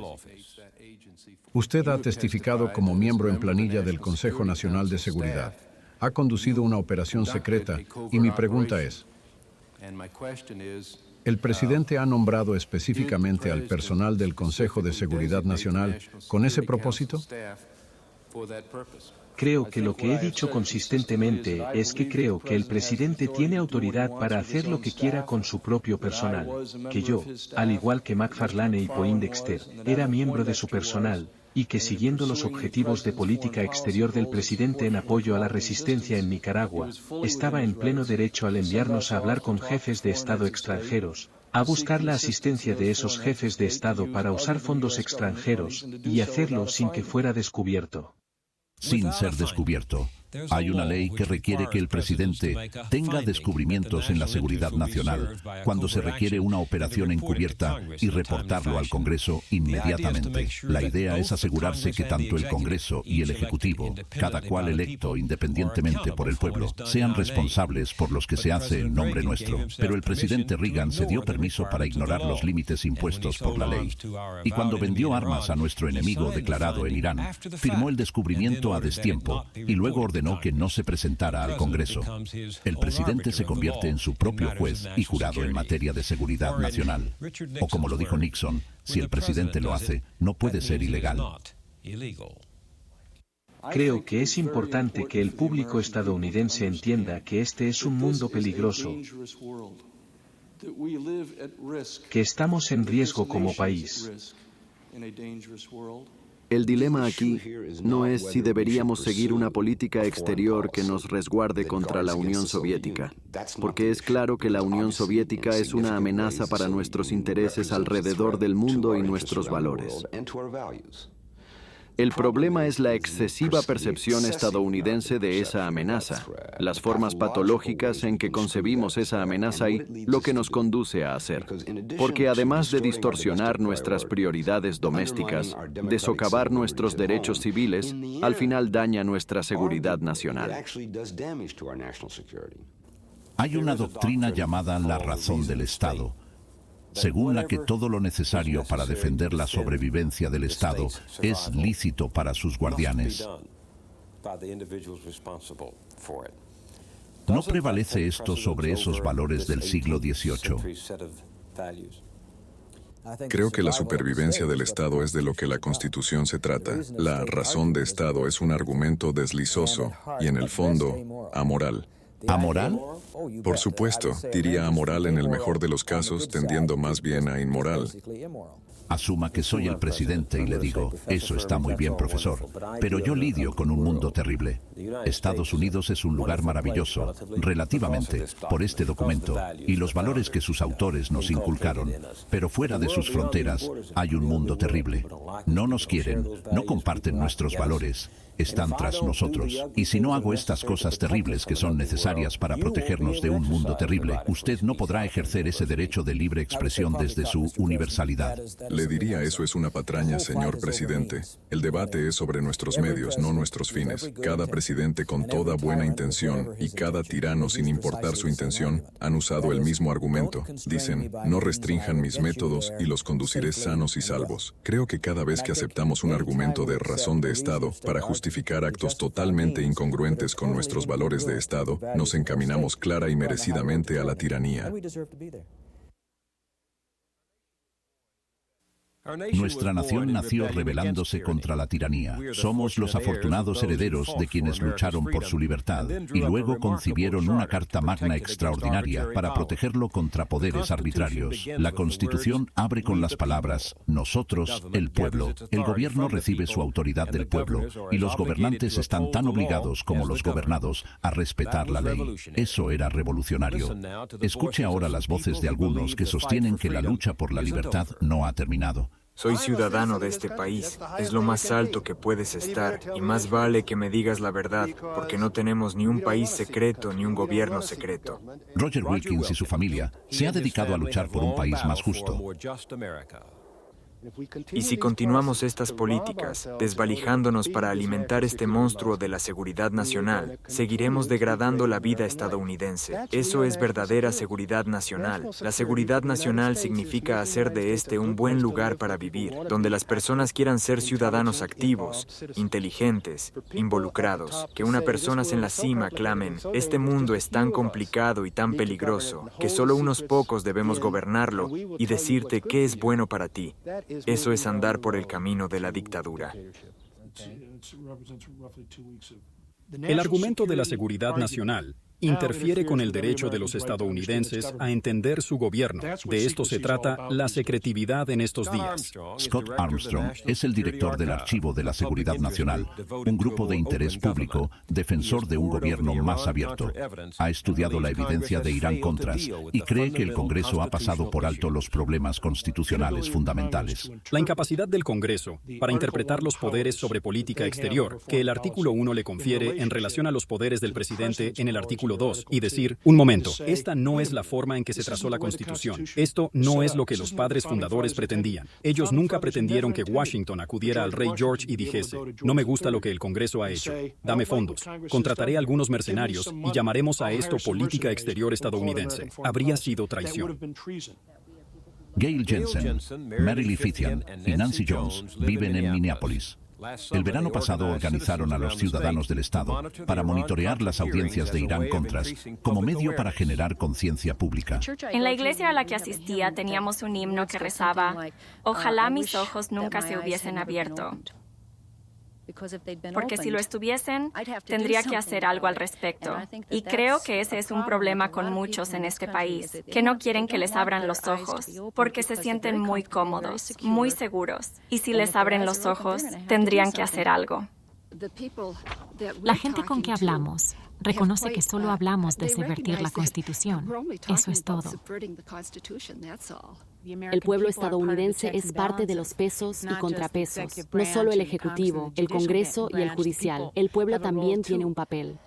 Usted ha testificado como miembro en planilla del Consejo Nacional de Seguridad. Ha conducido una operación secreta y mi pregunta es, ¿el presidente ha nombrado específicamente al personal del Consejo de Seguridad Nacional con ese propósito? Creo que lo que he dicho consistentemente es que creo que el presidente tiene autoridad para hacer lo que quiera con su propio personal, que yo, al igual que McFarlane y Poindexter, era miembro de su personal, y que siguiendo los objetivos de política exterior del presidente en apoyo a la resistencia en Nicaragua, estaba en pleno derecho al enviarnos a hablar con jefes de Estado extranjeros, a buscar la asistencia de esos jefes de Estado para usar fondos extranjeros, y hacerlo sin que fuera descubierto. Sin ser descubierto. Hay una ley que requiere que el presidente tenga descubrimientos en la seguridad nacional cuando se requiere una operación encubierta y reportarlo al Congreso inmediatamente. La idea es asegurarse que tanto el Congreso y el Ejecutivo, cada cual electo independientemente por el pueblo, sean responsables por los que se hace en nombre nuestro. Pero el presidente Reagan se dio permiso para ignorar los límites impuestos por la ley. Y cuando vendió armas a nuestro enemigo declarado en Irán, firmó el descubrimiento a destiempo y luego ordenó que no se presentara al Congreso. El presidente se convierte en su propio juez y jurado en materia de seguridad nacional. O como lo dijo Nixon, si el presidente lo hace, no puede ser ilegal. Creo que es importante que el público estadounidense entienda que este es un mundo peligroso, que estamos en riesgo como país. El dilema aquí no es si deberíamos seguir una política exterior que nos resguarde contra la Unión Soviética, porque es claro que la Unión Soviética es una amenaza para nuestros intereses alrededor del mundo y nuestros valores. El problema es la excesiva percepción estadounidense de esa amenaza, las formas patológicas en que concebimos esa amenaza y lo que nos conduce a hacer. Porque además de distorsionar nuestras prioridades domésticas, de socavar nuestros derechos civiles, al final daña nuestra seguridad nacional. Hay una doctrina llamada la razón del Estado, según la que todo lo necesario para defender la sobrevivencia del Estado es lícito para sus guardianes. ¿No prevalece esto sobre esos valores del siglo XVIII? Creo que la supervivencia del Estado es de lo que la Constitución se trata. La razón de Estado es un argumento deslizoso y, en el fondo, amoral. ¿Amoral? Por supuesto, diría amoral en el mejor de los casos, tendiendo más bien a inmoral. Asuma que soy el presidente y le digo, eso está muy bien, profesor, pero yo lidio con un mundo terrible. Estados Unidos es un lugar maravilloso, relativamente, por este documento y los valores que sus autores nos inculcaron, pero fuera de sus fronteras hay un mundo terrible. No nos quieren, no comparten nuestros valores, están tras nosotros. Y si no hago estas cosas terribles que son necesarias para protegernos de un mundo terrible, usted no podrá ejercer ese derecho de libre expresión desde su universalidad. Le diría, eso es una patraña, señor presidente. El debate es sobre nuestros medios, no nuestros fines. Cada presidente con toda buena intención y cada tirano sin importar su intención han usado el mismo argumento. Dicen, no restrinjan mis métodos y los conduciré sanos y salvos. Creo que cada vez que aceptamos un argumento de razón de Estado para justificar actos totalmente incongruentes con nuestros valores de Estado, nos encaminamos clara y merecidamente a la tiranía. Nuestra nación nació rebelándose contra la tiranía. Somos los afortunados herederos de quienes lucharon por su libertad y luego concibieron una Carta Magna extraordinaria para protegerlo contra poderes arbitrarios. La Constitución abre con las palabras, nosotros, el pueblo. El gobierno recibe su autoridad del pueblo y los gobernantes están tan obligados como los gobernados a respetar la ley. Eso era revolucionario. Escuche ahora las voces de algunos que sostienen que la lucha por la libertad no ha terminado. Soy ciudadano de este país. Es lo más alto que puedes estar y más vale que me digas la verdad, porque no tenemos ni un país secreto ni un gobierno secreto. Roger Wilkins y su familia se ha dedicado a luchar por un país más justo. Y si continuamos estas políticas, desvalijándonos para alimentar este monstruo de la seguridad nacional, seguiremos degradando la vida estadounidense. Eso es verdadera seguridad nacional. La seguridad nacional significa hacer de este un buen lugar para vivir, donde las personas quieran ser ciudadanos activos, inteligentes, involucrados. Que unas personas en la cima clamen, este mundo es tan complicado y tan peligroso, que solo unos pocos debemos gobernarlo y decirte qué es bueno para ti. Eso es andar por el camino de la dictadura. El argumento de la seguridad nacional interfiere con el derecho de los estadounidenses a entender su gobierno. De esto se trata la secretividad en estos días. Scott Armstrong es el director del Archivo de la Seguridad Nacional, un grupo de interés público defensor de un gobierno más abierto. Ha estudiado la evidencia de Irán-Contras y cree que el Congreso ha pasado por alto los problemas constitucionales fundamentales. La incapacidad del Congreso para interpretar los poderes sobre política exterior que el artículo 1 le confiere en relación a los poderes del presidente en el artículo 2 y decir, un momento, esta no es la forma en que se trazó la Constitución. Esto no es lo que los padres fundadores pretendían. Ellos nunca pretendieron que Washington acudiera al rey George y dijese, no me gusta lo que el Congreso ha hecho. Dame fondos. Contrataré a algunos mercenarios y llamaremos a esto política exterior estadounidense. Habría sido traición. Gail Jensen, Mary Lee Fithian y Nancy Jones viven en Minneapolis. El verano pasado organizaron a los ciudadanos del estado para monitorear las audiencias de Irán-Contras como medio para generar conciencia pública. En la iglesia a la que asistía teníamos un himno que rezaba, ojalá mis ojos nunca se hubiesen abierto. Porque si lo estuviesen, tendría que hacer algo al respecto. Y creo que ese es un problema con muchos en este país, que no quieren que les abran los ojos, porque se sienten muy cómodos, muy seguros. Y si les abren los ojos, tendrían que hacer algo. La gente con que hablamos reconoce que solo hablamos de subvertir la Constitución. Eso es todo. El pueblo estadounidense es parte de los pesos y contrapesos, no solo el Ejecutivo, el Congreso y el Judicial. El pueblo también tiene un papel.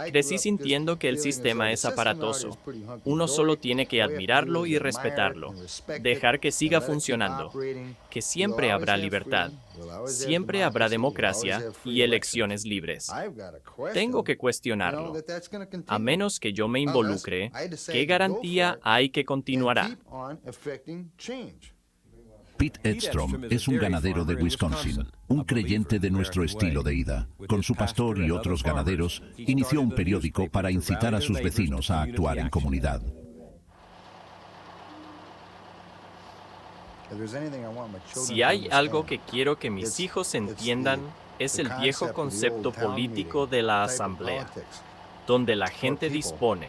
Crecí sintiendo que el sistema es aparatoso. Uno solo tiene que admirarlo y respetarlo, dejar que siga funcionando, que siempre habrá libertad, siempre habrá democracia y elecciones libres. Tengo que cuestionarlo. A menos que yo me involucre, ¿qué garantía hay que continuará? Pete Edstrom es un ganadero de Wisconsin, un creyente de nuestro estilo de vida. Con su pastor y otros ganaderos, inició un periódico para incitar a sus vecinos a actuar en comunidad. Si hay algo que quiero que mis hijos entiendan, es el viejo concepto político de la asamblea, donde la gente dispone,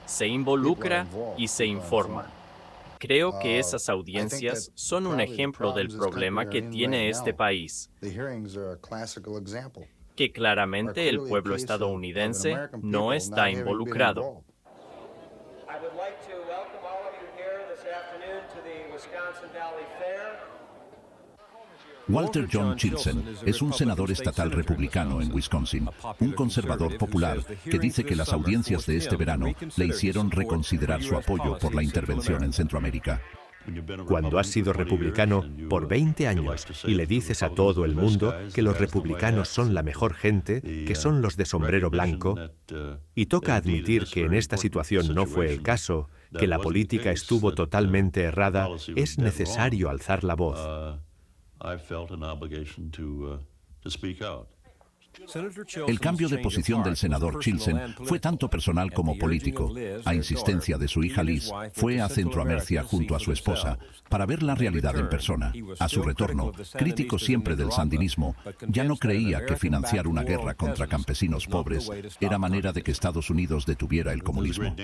se involucra y se informa. Creo que esas audiencias son un ejemplo del problema que tiene este país, que claramente el pueblo estadounidense no está involucrado. Walter John Chilson es un senador estatal republicano en Wisconsin, un conservador popular que dice que las audiencias de este verano le hicieron reconsiderar su apoyo por la intervención en Centroamérica. Cuando has sido republicano por 20 años y le dices a todo el mundo que los republicanos son la mejor gente, que son los de sombrero blanco, y toca admitir que en esta situación no fue el caso, que la política estuvo totalmente errada, es necesario alzar la voz. El cambio de posición del senador Chilson fue tanto personal como político. A insistencia de su hija Liz, fue a Centroamérica junto a su esposa para ver la realidad en persona. A su retorno, crítico siempre del sandinismo, ya no creía que financiar una guerra contra campesinos pobres era manera de que Estados Unidos detuviera el comunismo.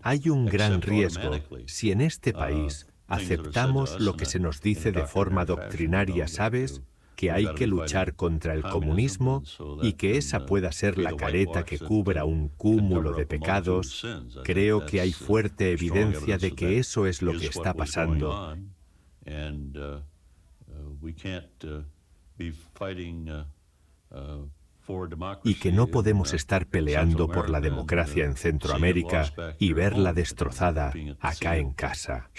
Hay un gran riesgo si en este país aceptamos lo que se nos dice de forma doctrinaria, ¿sabes? Que hay que luchar contra el comunismo y que esa pueda ser la careta que cubra un cúmulo de pecados. Creo que hay fuerte evidencia de que eso es lo que está pasando. Y que no podemos estar peleando por la democracia en Centroamérica y verla destrozada acá en casa.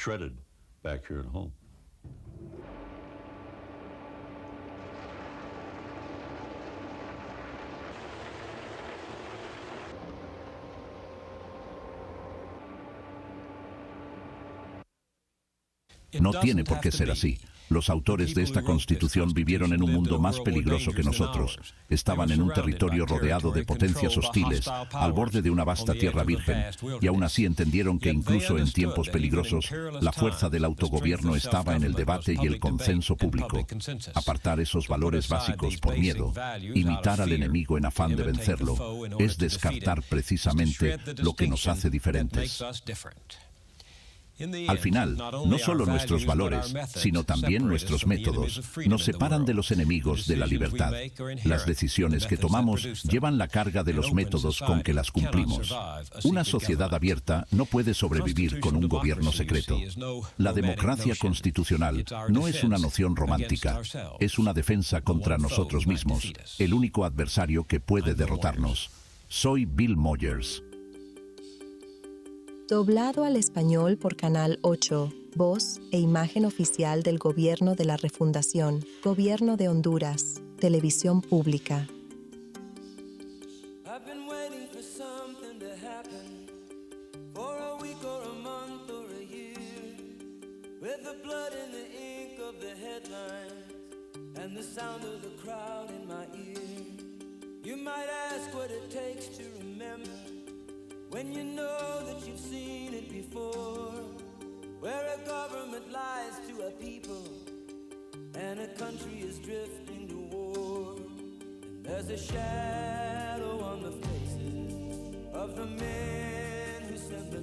No tiene por qué ser así. Los autores de esta Constitución vivieron en un mundo más peligroso que nosotros. Estaban en un territorio rodeado de potencias hostiles, al borde de una vasta tierra virgen, y aún así entendieron que incluso en tiempos peligrosos, la fuerza del autogobierno estaba en el debate y el consenso público. Apartar esos valores básicos por miedo, imitar al enemigo en afán de vencerlo, es descartar precisamente lo que nos hace diferentes. Al final, no solo nuestros valores, sino también nuestros métodos nos separan de los enemigos de la libertad. Las decisiones que tomamos llevan la carga de los métodos con que las cumplimos. Una sociedad abierta no puede sobrevivir con un gobierno secreto. La democracia constitucional no es una noción romántica, es una defensa contra nosotros mismos, el único adversario que puede derrotarnos. Soy Bill Moyers. Doblado al español por Canal 8, voz e imagen oficial del Gobierno de la Refundación, Gobierno de Honduras, Televisión Pública. When you know that you've seen it before, where a government lies to a people and a country is drifting to war, and there's a shadow on the faces of the men who said the